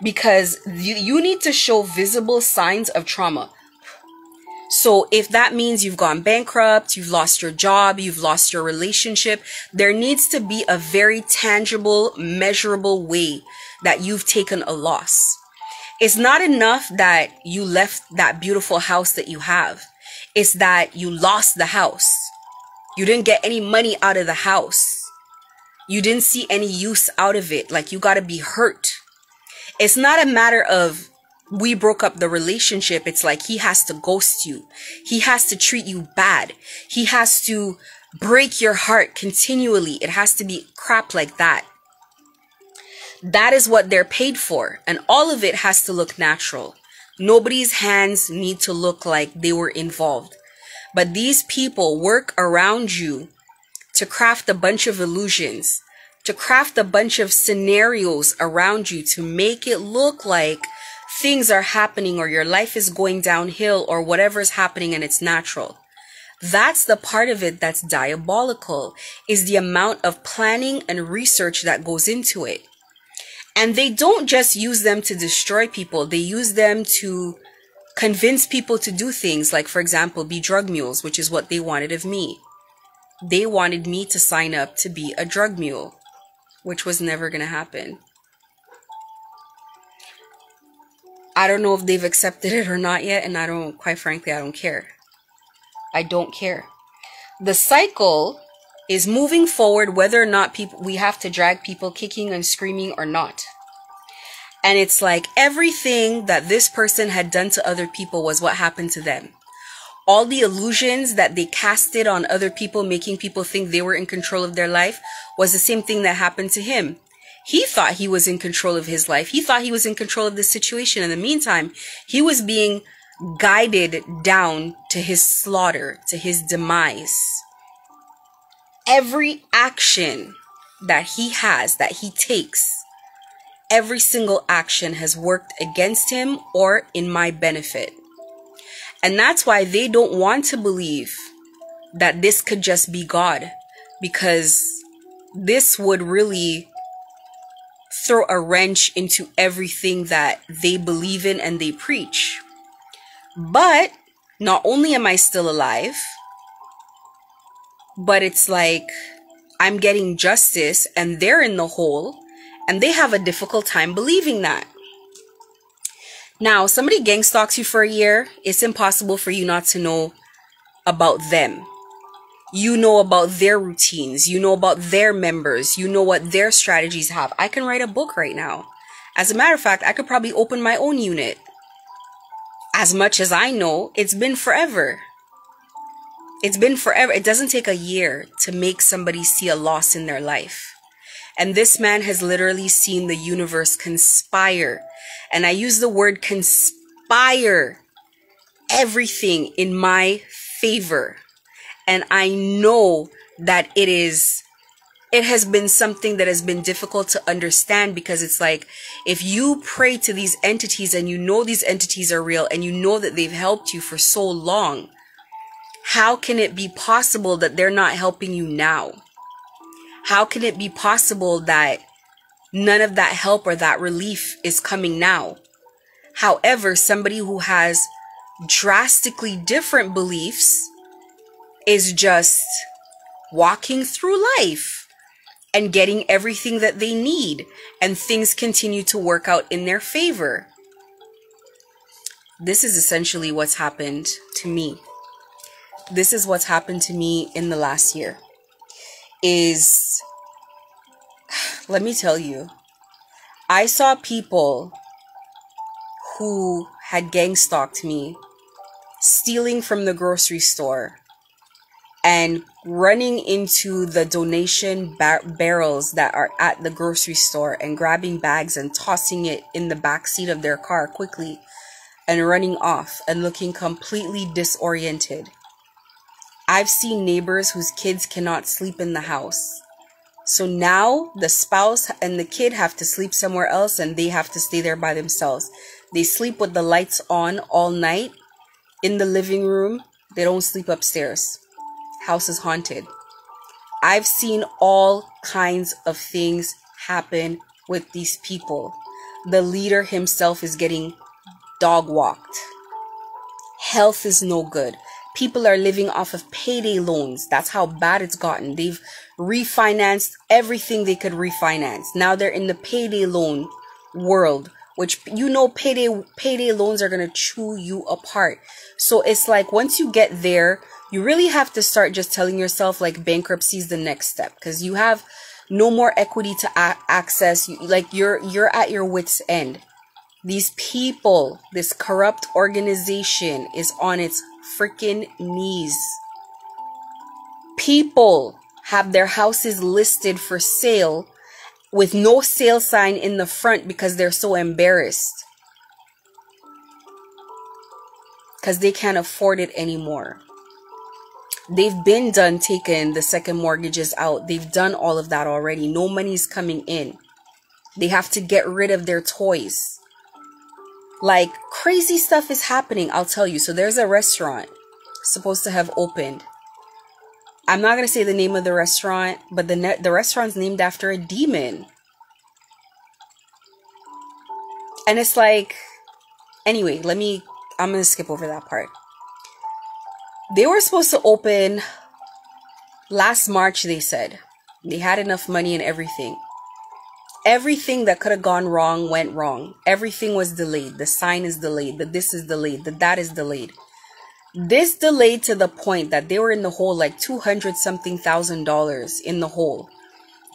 because you need to show visible signs of trauma. So if that means you've gone bankrupt, you've lost your job, you've lost your relationship, there needs to be a very tangible, measurable way that you've taken a loss. It's not enough that you left that beautiful house that you have. It's that you lost the house. You didn't get any money out of the house. You didn't see any use out of it. Like, you gotta be hurt. It's not a matter of we broke up the relationship. It's like he has to ghost you. He has to treat you bad. He has to break your heart continually. It has to be crap like that. That is what they're paid for. And all of it has to look natural. Nobody's hands need to look like they were involved. But these people work around you to craft a bunch of illusions, to craft a bunch of scenarios around you to make it look like things are happening or your life is going downhill or whatever is happening and it's natural. That's the part of it that's diabolical, is the amount of planning and research that goes into it. And they don't just use them to destroy people. They use them to convince people to do things like, for example, be drug mules, which is what they wanted of me. They wanted me to sign up to be a drug mule, which was never going to happen. I don't know if they've accepted it or not yet. And quite frankly, I don't care. I don't care. The cycle is moving forward whether or not we have to drag people kicking and screaming or not. And it's like everything that this person had done to other people was what happened to them. All the illusions that they casted on other people, making people think they were in control of their life, was the same thing that happened to him. He thought he was in control of his life. He thought he was in control of the situation. In the meantime, he was being guided down to his slaughter, to his demise. Every action that he has, that he takes, every single action has worked against him or in my benefit. And that's why they don't want to believe that this could just be God, because this would really throw a wrench into everything that they believe in and they preach. But not only am I still alive, but it's like I'm getting justice and they're in the hole and they have a difficult time believing that. Now, somebody gang stalks you for a year, it's impossible for you not to know about them. You know about their routines. You know about their members. You know what their strategies have. I can write a book right now. As a matter of fact, I could probably open my own unit. As much as I know, it's been forever. It's been forever. It doesn't take a year to make somebody see a loss in their life. And this man has literally seen the universe conspire. And I use the word conspire, everything in my favor. And I know that it has been something that has been difficult to understand, because it's like, if you pray to these entities and you know these entities are real and you know that they've helped you for so long, how can it be possible that they're not helping you now? How can it be possible that none of that help or that relief is coming now? However, somebody who has drastically different beliefs is just walking through life and getting everything that they need, and things continue to work out in their favor. This is essentially what's happened to me. This is what's happened to me in the last year. Let me tell you, I saw people who had gang stalked me, stealing from the grocery store and running into the donation barrels that are at the grocery store and grabbing bags and tossing it in the back seat of their car quickly and running off and looking completely disoriented. I've seen neighbors whose kids cannot sleep in the house. So now the spouse and the kid have to sleep somewhere else and they have to stay there by themselves. They sleep with the lights on all night in the living room. They don't sleep upstairs. House is haunted. I've seen all kinds of things happen with these people. The leader himself is getting dog walked. Health is no good. People are living off of payday loans. That's how bad it's gotten. They've refinanced everything they could refinance. Now they're in the payday loan world, which, you know, payday loans are going to chew you apart. So it's like, once you get there, you really have to start just telling yourself like bankruptcy is the next step, because you have no more equity to access. You're at your wit's end. These people, this corrupt organization is on its freaking knees. People have their houses listed for sale with no sale sign in the front because they're so embarrassed, because they can't afford it anymore. They've been done taking the second mortgages out. They've done all of that already. No money's coming in. They have to get rid of their toys. Like, crazy stuff is happening, I'll tell you. So there's a restaurant supposed to have opened. I'm not going to say the name of the restaurant, but the restaurant's named after a demon. And it's like, anyway, I'm going to skip over that part. They were supposed to open last March, they said. They had enough money and everything. Everything that could have gone wrong went wrong. Everything was delayed. The sign is delayed. The this is delayed. The that is delayed. This delayed to the point that they were in the hole like $200-something thousand in the hole.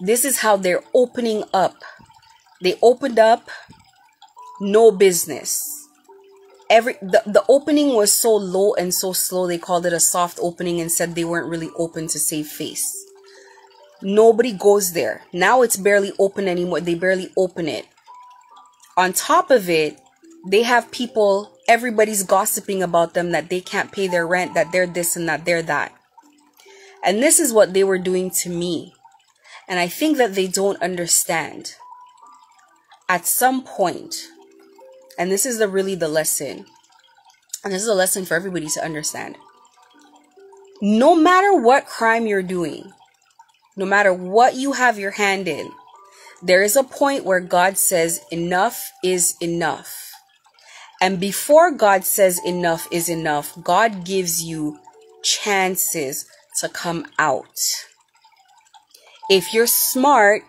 This is how they're opening up. They opened up, no business. The opening was so low and so slow, they called it a soft opening and said they weren't really open to save face. Nobody goes there. Now it's barely open anymore. They barely open it. On top of it, they have people, everybody's gossiping about them, that they can't pay their rent, that they're this and that they're that. And this is what they were doing to me. And I think that they don't understand. At some point, and this is really the lesson, and this is a lesson for everybody to understand. No matter what crime you're doing, no matter what you have your hand in, there is a point where God says enough is enough. And before God says enough is enough, God gives you chances to come out. If you're smart,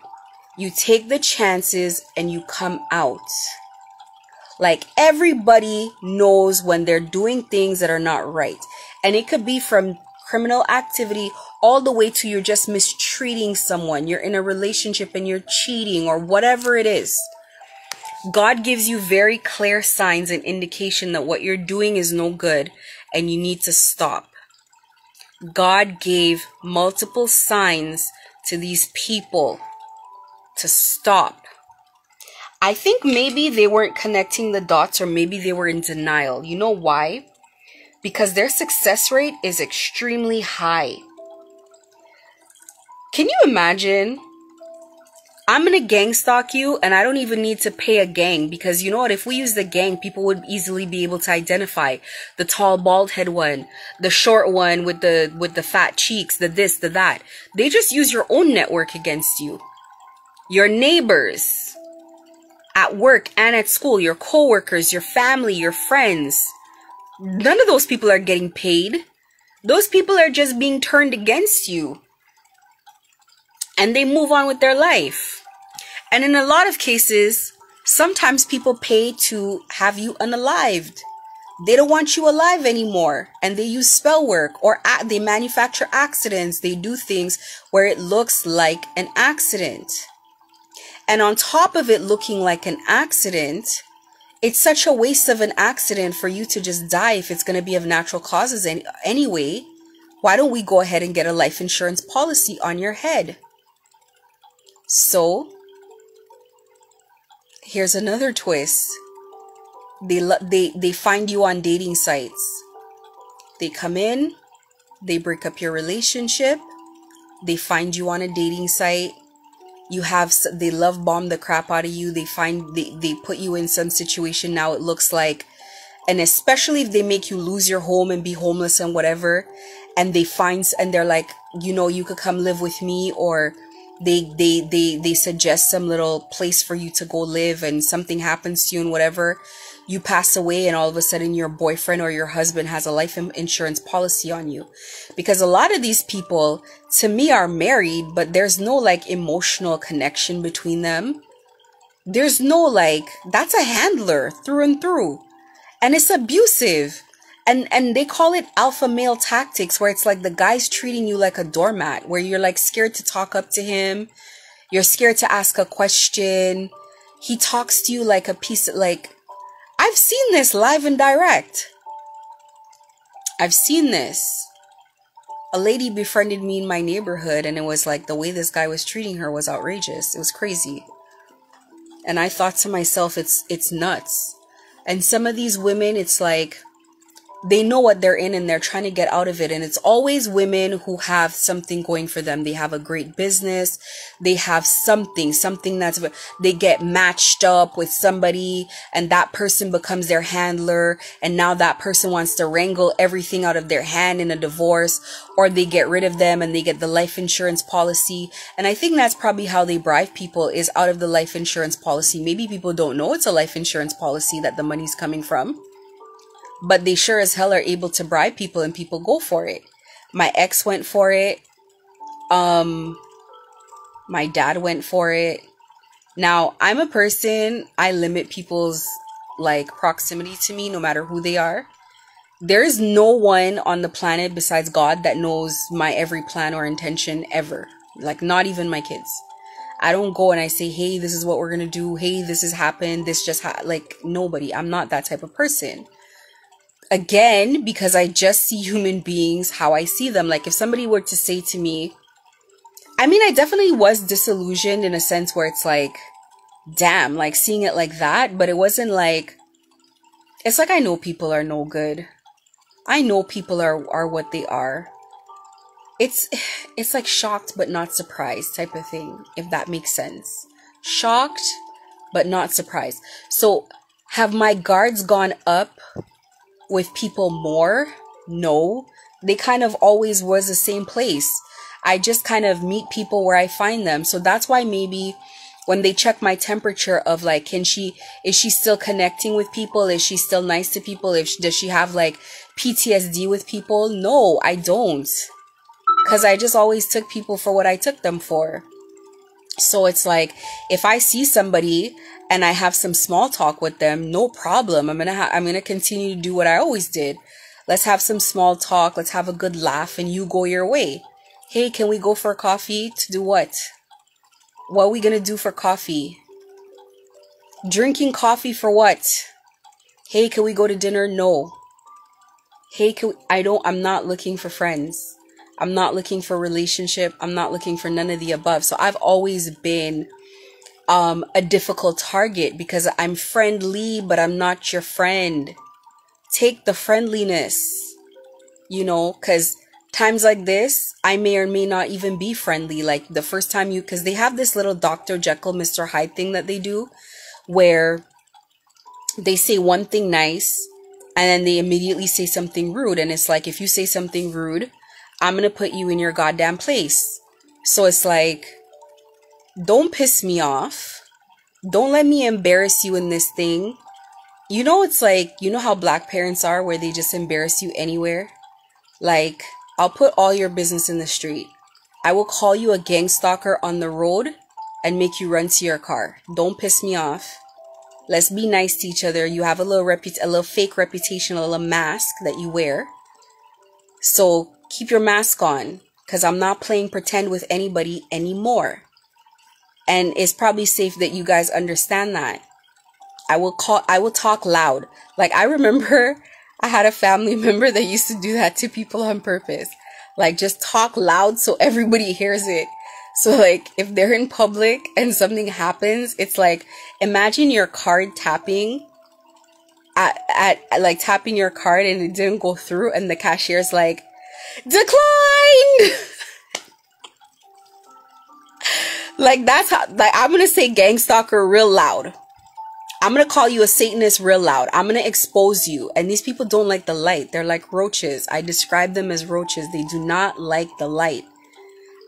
you take the chances and you come out. Like, everybody knows when they're doing things that are not right. And it could be from criminal activity all the way to you're just mistreating someone. You're in a relationship and you're cheating or whatever it is. God gives you very clear signs and indication that what you're doing is no good and you need to stop. God gave multiple signs to these people to stop. I think maybe they weren't connecting the dots, or maybe they were in denial. You know why? Because their success rate is extremely high. Can you imagine? I'm gonna gang stalk you and I don't even need to pay a gang, because you know what? If we use the gang, people would easily be able to identify the tall bald head one, the short one with the fat cheeks, the this, the that. They just use your own network against you. Your neighbors at work and at school, your coworkers, your family, your friends. None of those people are getting paid. Those people are just being turned against you. And they move on with their life. And in a lot of cases, sometimes people pay to have you unalived. They don't want you alive anymore. And they use spell work, or they manufacture accidents. They do things where it looks like an accident. And on top of it looking like an accident, it's such a waste of an accident for you to just die if it's going to be of natural causes anyway. Why don't we go ahead and get a life insurance policy on your head? So, here's another twist. They find you on dating sites. They come in, they break up your relationship, they find you on a dating site. They love bomb the crap out of you. They put you in some situation. Now it looks like, and especially if they make you lose your home and be homeless and whatever, and they're like, you know, you could come live with me, or they suggest some little place for you to go live, and something happens to you and whatever, you pass away, and all of a sudden your boyfriend or your husband has a life insurance policy on you. Because a lot of these people, to me, are married, but there's no like emotional connection between them. There's no like, that's a handler through and through. And it's abusive. And they call it alpha male tactics, where it's like the guy's treating you like a doormat, where you're like scared to talk up to him. You're scared to ask a question. He talks to you like a piece of, like, I've seen this live and direct. I've seen this. A lady befriended me in my neighborhood, and it was like the way this guy was treating her was outrageous. It was crazy. And I thought to myself, it's nuts. And some of these women, it's like, they know what they're in and they're trying to get out of it. And it's always women who have something going for them. They have a great business. They have something they get matched up with somebody, and that person becomes their handler. And now that person wants to wrangle everything out of their hand in a divorce, or they get rid of them and they get the life insurance policy. And I think that's probably how they bribe people, is out of the life insurance policy. Maybe people don't know it's a life insurance policy that the money's coming from. But they sure as hell are able to bribe people, and people go for it. My ex went for it. My dad went for it. Now, I'm a person, I limit people's like proximity to me, no matter who they are. There is no one on the planet besides God that knows my every plan or intention ever. Like, not even my kids. I don't go and I say, hey, this is what we're going to do. Hey, this has happened. This just like, nobody. I'm not that type of person. Again, because I just see human beings how I see them. Like, if somebody were to say to me, I mean, I definitely was disillusioned in a sense where it's like, damn, like seeing it like that. But it wasn't like, it's like, I know people are no good. I know people are what they are. It's like shocked but not surprised type of thing, if that makes sense. Shocked but not surprised. So have my guards gone up with people more? No, they kind of always was the same place. I just kind of meet people where I find them. So that's why maybe when they check my temperature of like, is she still connecting with people? Is she still nice to people? Does she have like PTSD with people? No, I don't. Because I just always took people for what I took them for. So it's like, if I see somebody and I have some small talk with them, no problem. I'm gonna continue to do what I always did. Let's have some small talk. Let's have a good laugh, and you go your way. Hey, can we go for coffee? To do what? What are we gonna do for coffee? Drinking coffee for what? Hey, can we go to dinner? No. Hey, I'm not looking for friends. I'm not looking for a relationship. I'm not looking for none of the above. So I've always been a difficult target because I'm friendly, but I'm not your friend. Take the friendliness, because times like this, I may or may not even be friendly. Like the first time because they have this little Dr. Jekyll, Mr. Hyde thing that they do where they say one thing nice and then they immediately say something rude. And it's like, if you say something rude, I'm going to put you in your goddamn place. So it's like, don't piss me off. Don't let me embarrass you in this thing. It's like, how black parents are where they just embarrass you anywhere? Like, I'll put all your business in the street. I will call you a gang stalker on the road and make you run to your car. Don't piss me off. Let's be nice to each other. You have a little fake reputation, a little mask that you wear. So keep your mask on, because I'm not playing pretend with anybody anymore. And it's probably safe that you guys understand that. I will talk loud. Like, I remember I had a family member that used to do that to people on purpose. Like, just talk loud so everybody hears it. So like, if they're in public and something happens, it's like, imagine your card tapping like tapping your card and it didn't go through and the cashier's like, declined. Like, that's how, like, I'm gonna say gang stalker real loud. I'm gonna call you a Satanist real loud. I'm gonna expose you. And these people don't like the light. They're like roaches. I describe them as roaches. They do not like the light.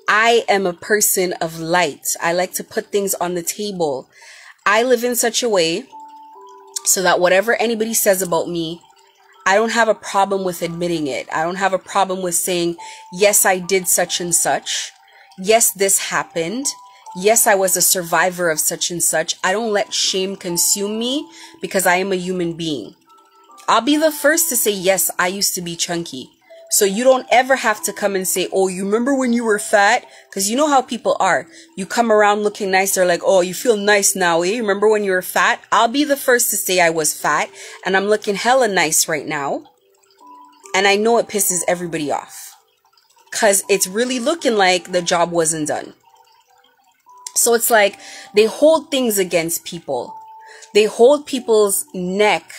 I am a person of light. I like to put things on the table. I live in such a way so that whatever anybody says about me, I don't have a problem with admitting it. I don't have a problem with saying, yes, I did such and such. Yes, this happened. Yes, I was a survivor of such and such. I don't let shame consume me because I am a human being. I'll be the first to say, yes, I used to be chunky. So you don't ever have to come and say, oh, you remember when you were fat? Because you know how people are. You come around looking nice. They're like, oh, you feel nice now, eh? Remember when you were fat? I'll be the first to say I was fat and I'm looking hella nice right now. And I know it pisses everybody off because it's really looking like the job wasn't done. So it's like they hold things against people. They hold people's neck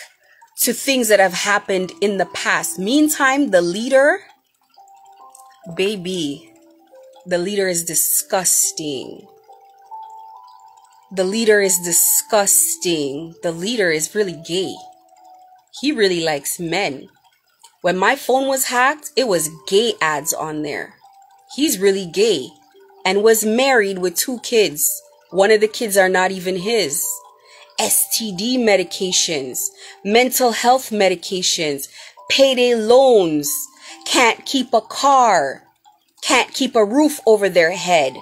to things that have happened in the past. Meantime, the leader, baby, the leader is disgusting. The leader is disgusting. The leader is really gay. He really likes men. When my phone was hacked, it was gay ads on there. He's really gay and was married with 2 kids. One of the kids are not even his. STD medications, mental health medications, payday loans, can't keep a car, can't keep a roof over their head,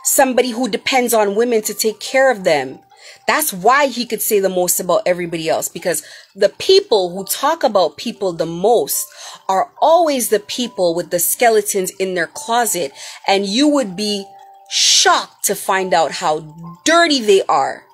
somebody who depends on women to take care of them. That's why he could say the most about everybody else, because the people who talk about people the most are always the people with the skeletons in their closet, and you would be shocked to find out how dirty they are.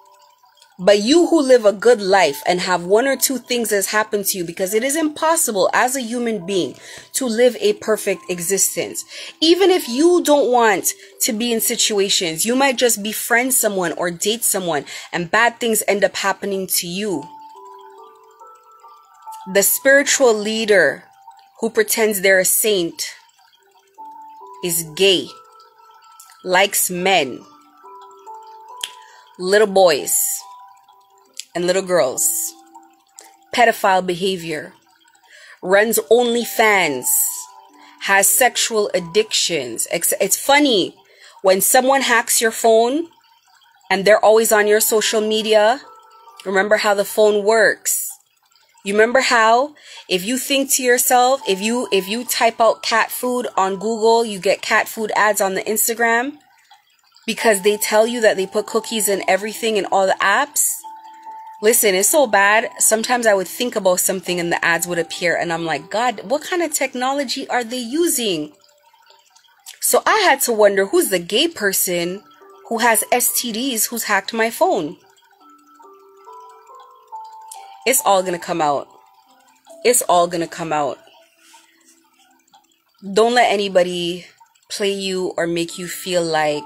But you who live a good life and have 1 or 2 things that's happened to you, because it is impossible as a human being to live a perfect existence. Even if you don't want to be in situations, you might just befriend someone or date someone and bad things end up happening to you. The spiritual leader who pretends they're a saint is gay, likes men, little boys and little girls, pedophile behavior, runs OnlyFans, has sexual addictions. It's funny when someone hacks your phone and they're always on your social media. Remember how the phone works. You remember how if you think to yourself, if you type out cat food on Google, you get cat food ads on the Instagram. because they tell you that they put cookies in everything in all the apps. Listen, it's so bad. Sometimes I would think about something and the ads would appear and I'm like, God, what kind of technology are they using? So I had to wonder, who's the gay person who has STDs who's hacked my phone? It's all gonna come out. It's all gonna come out. Don't let anybody play you or make you feel like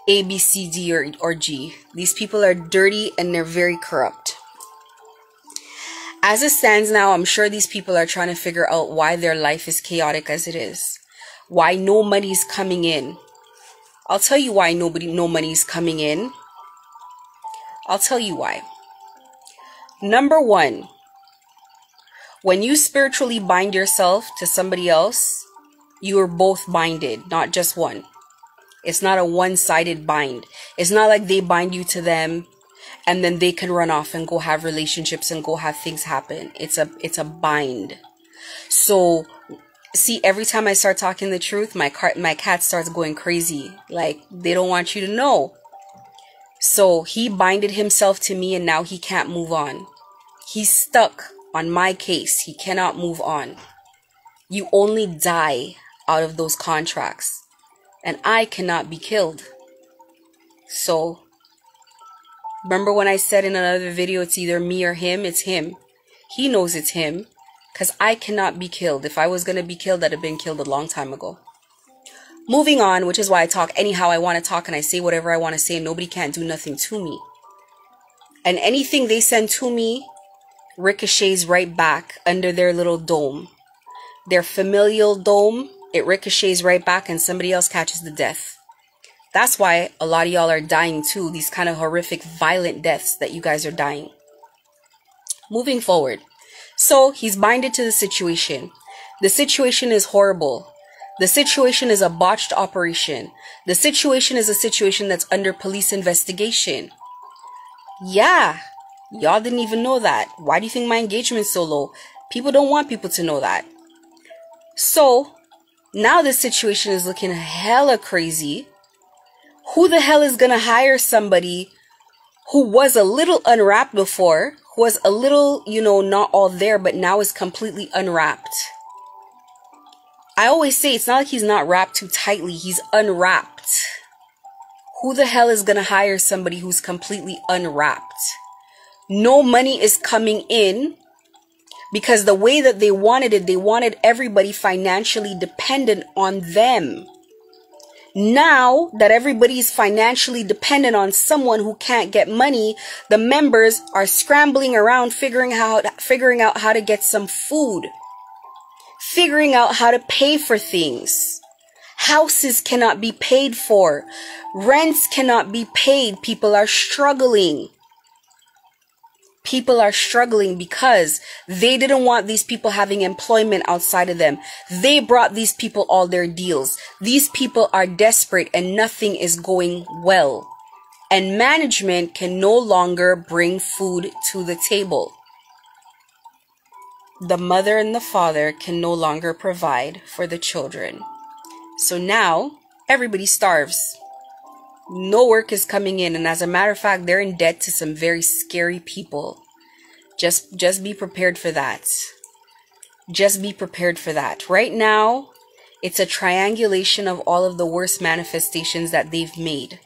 A, B, C, D, or G. These people are dirty and they're very corrupt. As it stands now, I'm sure these people are trying to figure out why their life is chaotic as it is. Why no money's coming in. I'll tell you why no money's coming in. I'll tell you why. Number one, when you spiritually bind yourself to somebody else, you are both binded, not just one. It's not a one-sided bind. It's not like they bind you to them and then they can run off and go have relationships and go have things happen. It's a bind. So, see, every time I start talking the truth, my cat starts going crazy. Like, they don't want you to know. So, he binded himself to me and now he can't move on. He's stuck on my case. He cannot move on. You only die out of those contracts. And I cannot be killed. So, remember when I said in another video, it's either me or him? It's him. He knows it's him. Because I cannot be killed. If I was going to be killed, I'd have been killed a long time ago. Moving on, which is why I talk anyhow I want to talk and I say whatever I want to say and nobody can't do nothing to me. And anything they send to me ricochets right back under their little dome. Their familial dome, it ricochets right back and somebody else catches the death. That's why a lot of y'all are dying too. These kind of horrific, violent deaths that you guys are dying. Moving forward. So he's binded to the situation. The situation is horrible. The situation is a botched operation. The situation is a situation that's under police investigation. Yeah. Y'all didn't even know that. Why do you think my engagement's so low? People don't want people to know that. So, now this situation is looking hella crazy. Who the hell is gonna hire somebody who was a little unwrapped before, who was a little, not all there, but now is completely unwrapped? I always say it's not like he's not wrapped too tightly, he's unwrapped. Who the hell is gonna hire somebody who's completely unwrapped? No money is coming in because the way that they wanted it, they wanted everybody financially dependent on them. Now that everybody is financially dependent on someone who can't get money, the members are scrambling around figuring out how to get some food, figuring out how to pay for things. Houses cannot be paid for. Rents cannot be paid. People are struggling. People are struggling because they didn't want these people having employment outside of them. They brought these people all their deals. These people are desperate and nothing is going well. And management can no longer bring food to the table. The mother and the father can no longer provide for the children. So now everybody starves. No work is coming in, and as a matter of fact, they're in debt to some very scary people. Just be prepared for that. Just be prepared for that. Right now, it's a triangulation of all of the worst manifestations that they've made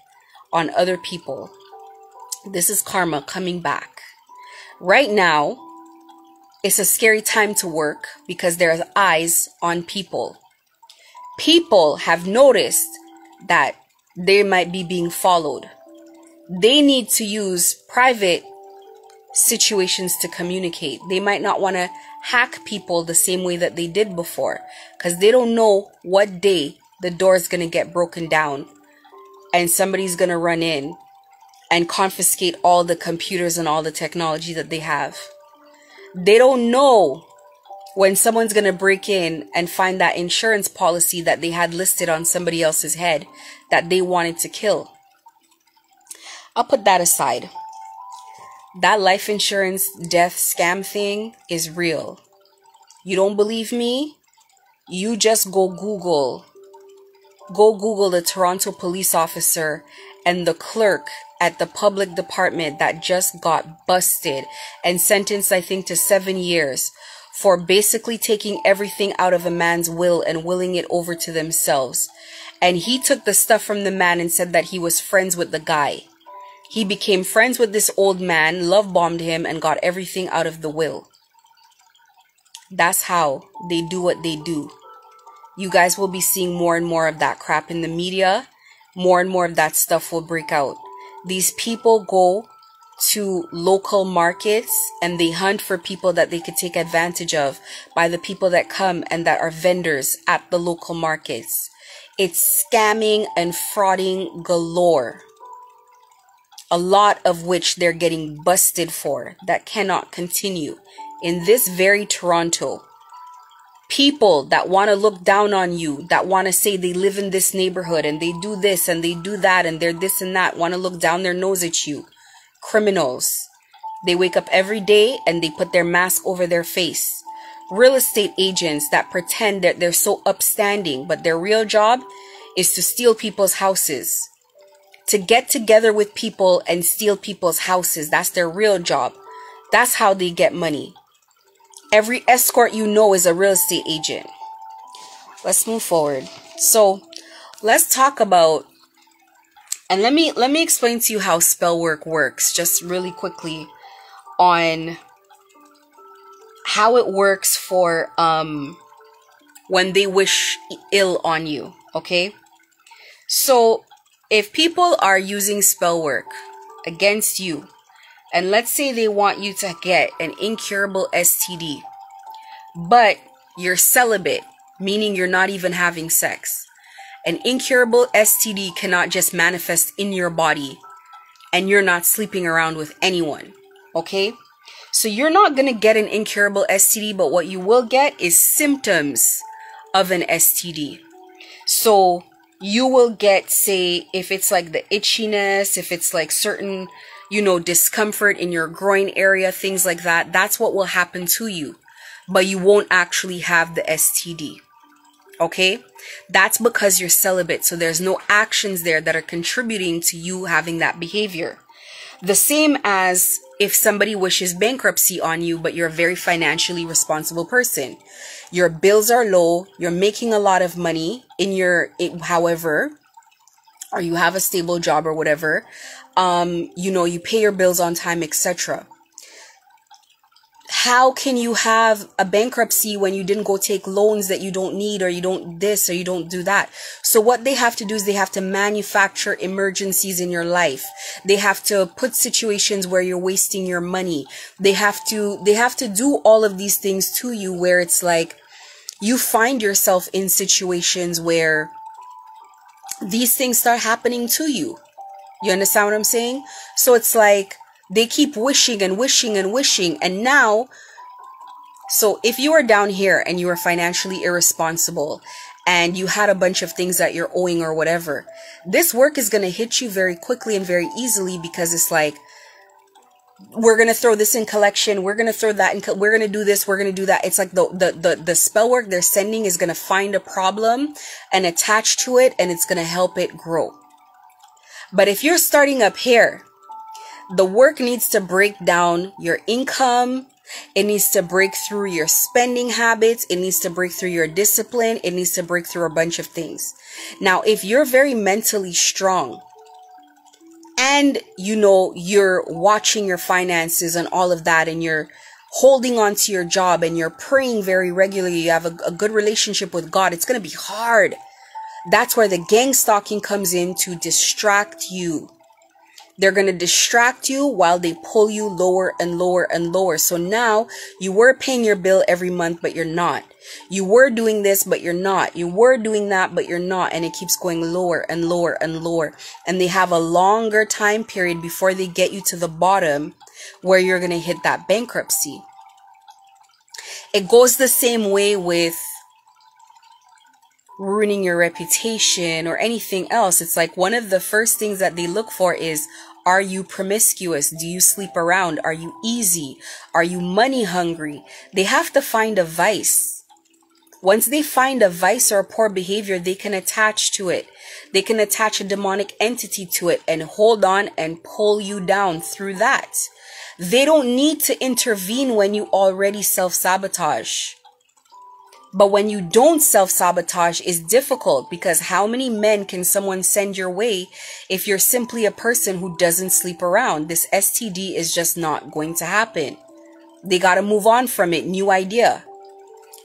on other people. This is karma coming back. Right now, it's a scary time to work because there's eyes on people. People have noticed that they might be being followed. They need to use private situations to communicate. They might not want to hack people the same way that they did before because they don't know what day the door is going to get broken down and somebody's going to run in and confiscate all the computers and all the technology that they have. They don't know when someone's going to break in and find that insurance policy that they had listed on somebody else's head that they wanted to kill. I'll put that aside. That life insurance death scam thing is real. You don't believe me? You just go Google Go Google the Toronto police officer and the clerk at the public department that just got busted and sentenced, I think, to 7 years for basically taking everything out of a man's will and willing it over to themselves. And he took the stuff from the man and said that he was friends with the guy. He became friends with this old man, love bombed him, and got everything out of the will. That's how they do what they do. You guys will be seeing more and more of that crap in the media. More and more of that stuff will break out. These people go to local markets and they hunt for people that they could take advantage of by the people that come and that are vendors at the local markets. It's scamming and frauding galore. A lot of which they're getting busted for. That cannot continue. In this very Toronto, people that want to look down on you, that want to say they live in this neighborhood and they do this and they do that and they're this and that, want to look down their nose at you. Criminals. They wake up every day and they put their mask over their face. Real estate agents that pretend that they're so upstanding, but their real job is to steal people's houses. To get together with people and steal people's houses. That's their real job. That's how they get money. Every escort you know is a real estate agent. Let's move forward. So let's talk about, and let me explain to you how spell work works just really quickly on how it works for when they wish ill on you. Okay, so if people are using spell work against you, and let's say they want you to get an incurable STD, but you're celibate, meaning you're not even having sex. An incurable STD cannot just manifest in your body and you're not sleeping around with anyone, okay? So you're not going to get an incurable STD, but what you will get is symptoms of an STD. So you will get, say, if it's like the itchiness, if it's like certain, discomfort in your groin area, things like that, that's what will happen to you. But you won't actually have the STD. Okay? That's because you're celibate. So there's no actions there that are contributing to you having that behavior. The same as if somebody wishes bankruptcy on you, but you're a very financially responsible person. Your bills are low. You're making a lot of money however, or you have a stable job or whatever. You pay your bills on time, etc. How can you have a bankruptcy when you didn't go take loans that you don't need, or you don't this, or you don't do that? So what they have to do is they have to manufacture emergencies in your life. They have to put situations where you're wasting your money. They have to do all of these things to you where it's like you find yourself in situations where these things start happening to you. You understand what I'm saying? So it's like they keep wishing and wishing and wishing. And now, so if you are down here and you are financially irresponsible and you had a bunch of things that you're owing or whatever, this work is going to hit you very quickly and very easily, because it's like, we're going to throw this in collection. We're going to throw that in. We're going to do this. We're going to do that. It's like the spell work they're sending is going to find a problem and attach to it, and it's going to help it grow. But if you're starting up here, the work needs to break down your income. It needs to break through your spending habits. It needs to break through your discipline. It needs to break through a bunch of things. Now, if you're very mentally strong and, you're watching your finances and all of that, and you're holding on to your job and you're praying very regularly, you have a good relationship with God, it's going to be hard. That's where the gang stalking comes in to distract you. They're going to distract you while they pull you lower and lower and lower. So now you were paying your bill every month, but you're not. You were doing this, but you're not. You were doing that, but you're not. And it keeps going lower and lower and lower. And they have a longer time period before they get you to the bottom where you're going to hit that bankruptcy. It goes the same way with ruining your reputation or anything else. It's like one of the first things that they look for is, are you promiscuous? Do you sleep around? Are you easy? Are you money hungry? They have to find a vice. Once they find a vice or a poor behavior, they can attach to it. They can attach a demonic entity to it and hold on and pull you down through that. They don't need to intervene when you already self-sabotage. But when you don't self-sabotage, it's difficult, because how many men can someone send your way if you're simply a person who doesn't sleep around? This STD is just not going to happen. They got to move on from it. New idea.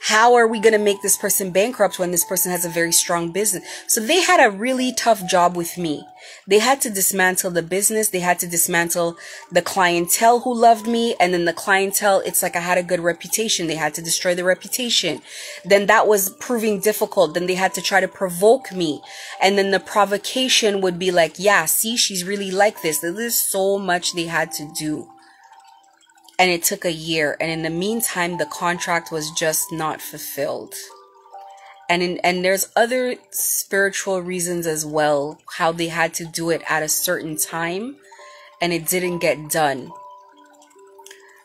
How are we going to make this person bankrupt when this person has a very strong business? So they had a really tough job with me. They had to dismantle the business. They had to dismantle the clientele who loved me. And then the clientele, it's like I had a good reputation. They had to destroy the reputation. Then that was proving difficult. Then they had to try to provoke me. And then the provocation would be like, yeah, see, she's really like this. There's so much they had to do. And it took a year. And in the meantime, the contract was just not fulfilled. And there's other spiritual reasons as well, how they had to do it at a certain time and it didn't get done.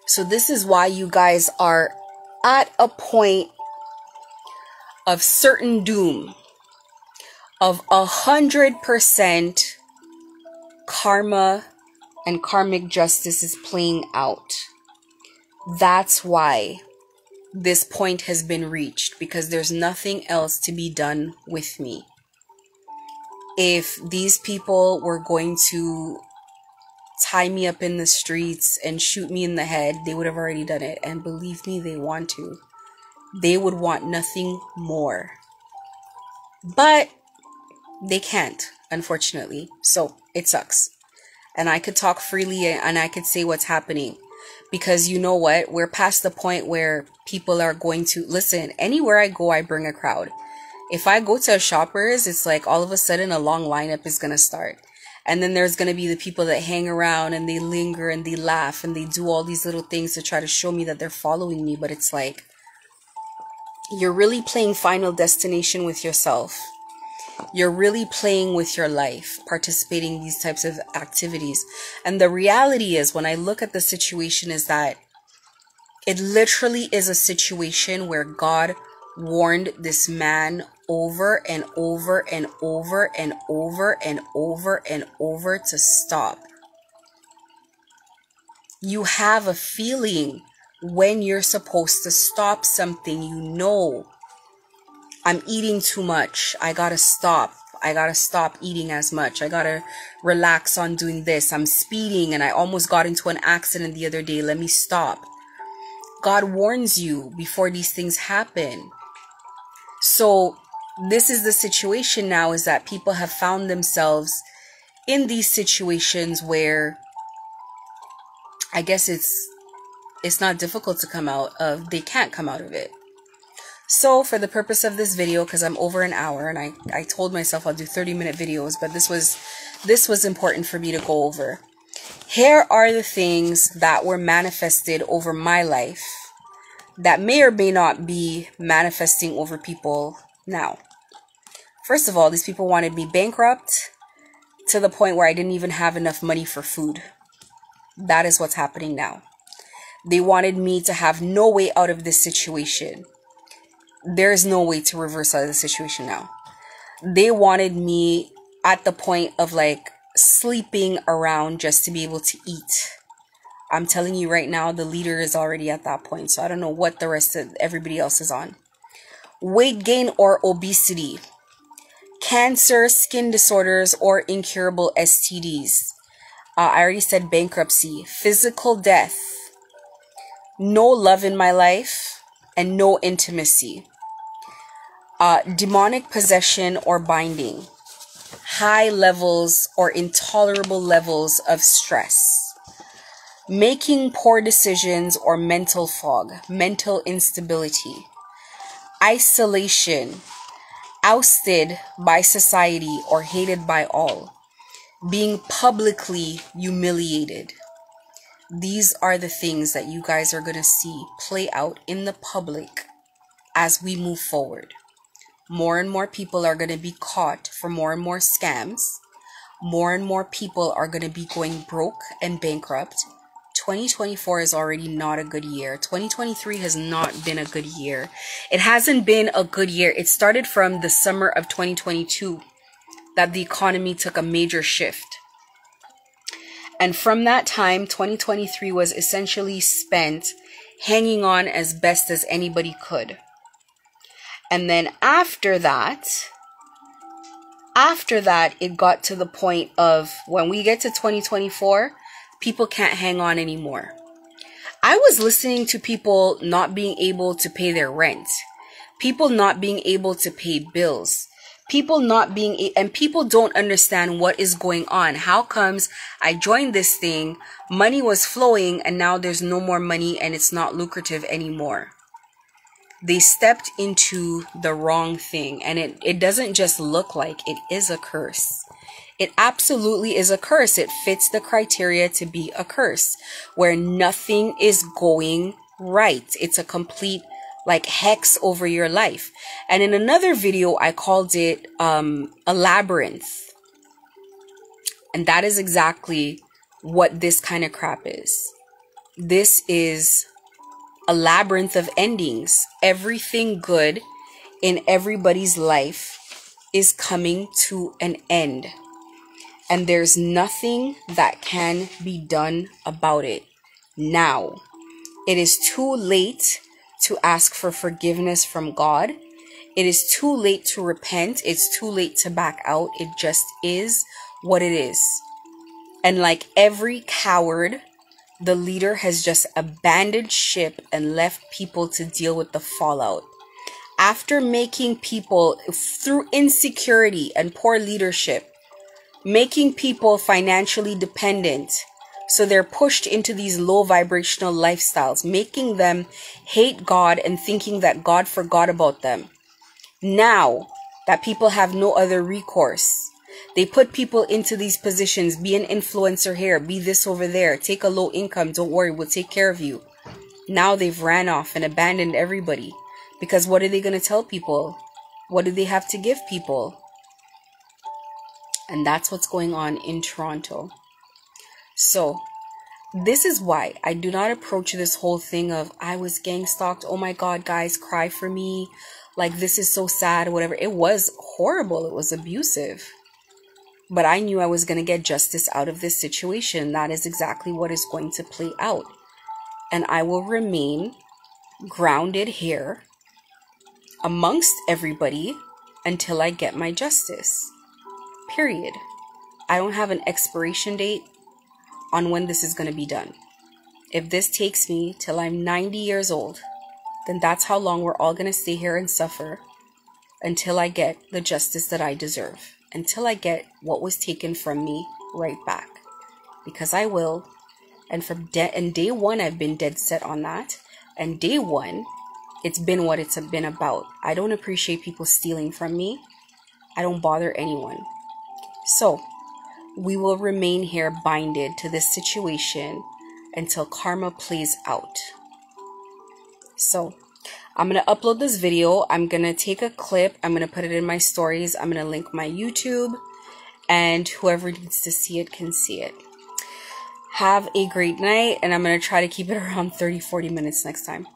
So this is why you guys are at a point of certain doom, of 100% karma and karmic justice is playing out. That's why this point has been reached, because there's nothing else to be done with me. If these people were going to tie me up in the streets and shoot me in the head, they would have already done it. And believe me, they want to. They would want nothing more. But they can't, unfortunately. So it sucks. And I could talk freely and I could say what's happening. Because you know what? We're past the point where people are going to listen. Anywhere I go, I bring a crowd. If I go to a Shoppers, it's like all of a sudden a long lineup is going to start. And then there's going to be the people that hang around and they linger and they laugh and they do all these little things to try to show me that they're following me. But it's like, you're really playing Final Destination with yourself. You're really playing with your life, participating in these types of activities. And the reality is, when I look at the situation, is that it literally is a situation where God warned this man over and over and over and over and over and over to stop. You have a feeling when you're supposed to stop something. You know, I'm eating too much. I gotta stop. I gotta stop eating as much. I gotta relax on doing this. I'm speeding and I almost got into an accident the other day. Let me stop. God warns you before these things happen. So this is the situation now, is that people have found themselves in these situations where I guess it's not difficult to come out of. They can't come out of it. So for the purpose of this video, because I'm over an hour and I told myself I'll do 30-minute videos, but this was important for me to go over. Here are the things that were manifested over my life that may or may not be manifesting over people now. First of all, these people wanted me bankrupt to the point where I didn't even have enough money for food. That is what's happening now. They wanted me to have no way out of this situation. There's no way to reverse out of the situation now. They wanted me at the point of like sleeping around just to be able to eat. I'm telling you right now, the leader is already at that point. So I don't know what the rest of everybody else is on. Weight gain or obesity. Cancer, skin disorders, or incurable STDs. I already said bankruptcy. Physical death. No love in my life. And no intimacy. Demonic possession or binding. High levels or intolerable levels of stress. Making poor decisions or mental fog. Mental instability. Isolation. Ousted by society or hated by all. Being publicly humiliated. These are the things that you guys are going to see play out in the public as we move forward. More and more people are going to be caught for more and more scams. More and more people are going to be going broke and bankrupt 2024 is already not a good year. 2023 has not been a good year. It hasn't been a good year. It started from the summer of 2022 that the economy took a major shift. And from that time, 2023 was essentially spent hanging on as best as anybody could. And then after that, it got to the point of when we get to 2024, people can't hang on anymore. I was listening to people not being able to pay their rent, people not being able to pay bills, and people don't understand what is going on. How comes I joined this thing, money was flowing, and now there's no more money and it's not lucrative anymore? They stepped into the wrong thing, and it doesn't just look like, it is a curse. It absolutely is a curse. It fits the criteria to be a curse, where nothing is going right. It's a complete like hex over your life. And in another video, I called it a labyrinth. And that is exactly what this kind of crap is. This is a labyrinth of endings. Everything good in everybody's life is coming to an end. And there's nothing that can be done about it now. It is too late to ask for forgiveness from God. It is too late to repent. It's too late to back out. It just is what it is. And like every coward, the leader has just abandoned ship and left people to deal with the fallout. After making people, through insecurity and poor leadership, making people financially dependent, so they're pushed into these low vibrational lifestyles, making them hate God and thinking that God forgot about them. Now that people have no other recourse, they put people into these positions. Be an influencer here, be this over there, take a low income, don't worry, we'll take care of you. Now they've ran off and abandoned everybody, because what are they going to tell people? What do they have to give people? And that's what's going on in Toronto. So this is why I do not approach this whole thing of I was gang stalked. Oh my God, guys, cry for me. Like, this is so sad or whatever. It was horrible. It was abusive. But I knew I was going to get justice out of this situation. That is exactly what is going to play out. And I will remain grounded here amongst everybody until I get my justice. Period. I don't have an expiration date on when this is going to be done. If this takes me till I'm 90 years old, then that's how long we're all going to stay here and suffer until I get the justice that I deserve. Until I get what was taken from me right back. Because I will. And from day one, I've been dead set on that. And day one, it's been what it's been about. I don't appreciate people stealing from me. I don't bother anyone. So, we will remain here binded to this situation until karma plays out. So, I'm going to upload this video. I'm going to take a clip. I'm going to put it in my stories. I'm going to link my YouTube. And whoever needs to see it can see it. Have a great night. And I'm going to try to keep it around 30-40 minutes next time.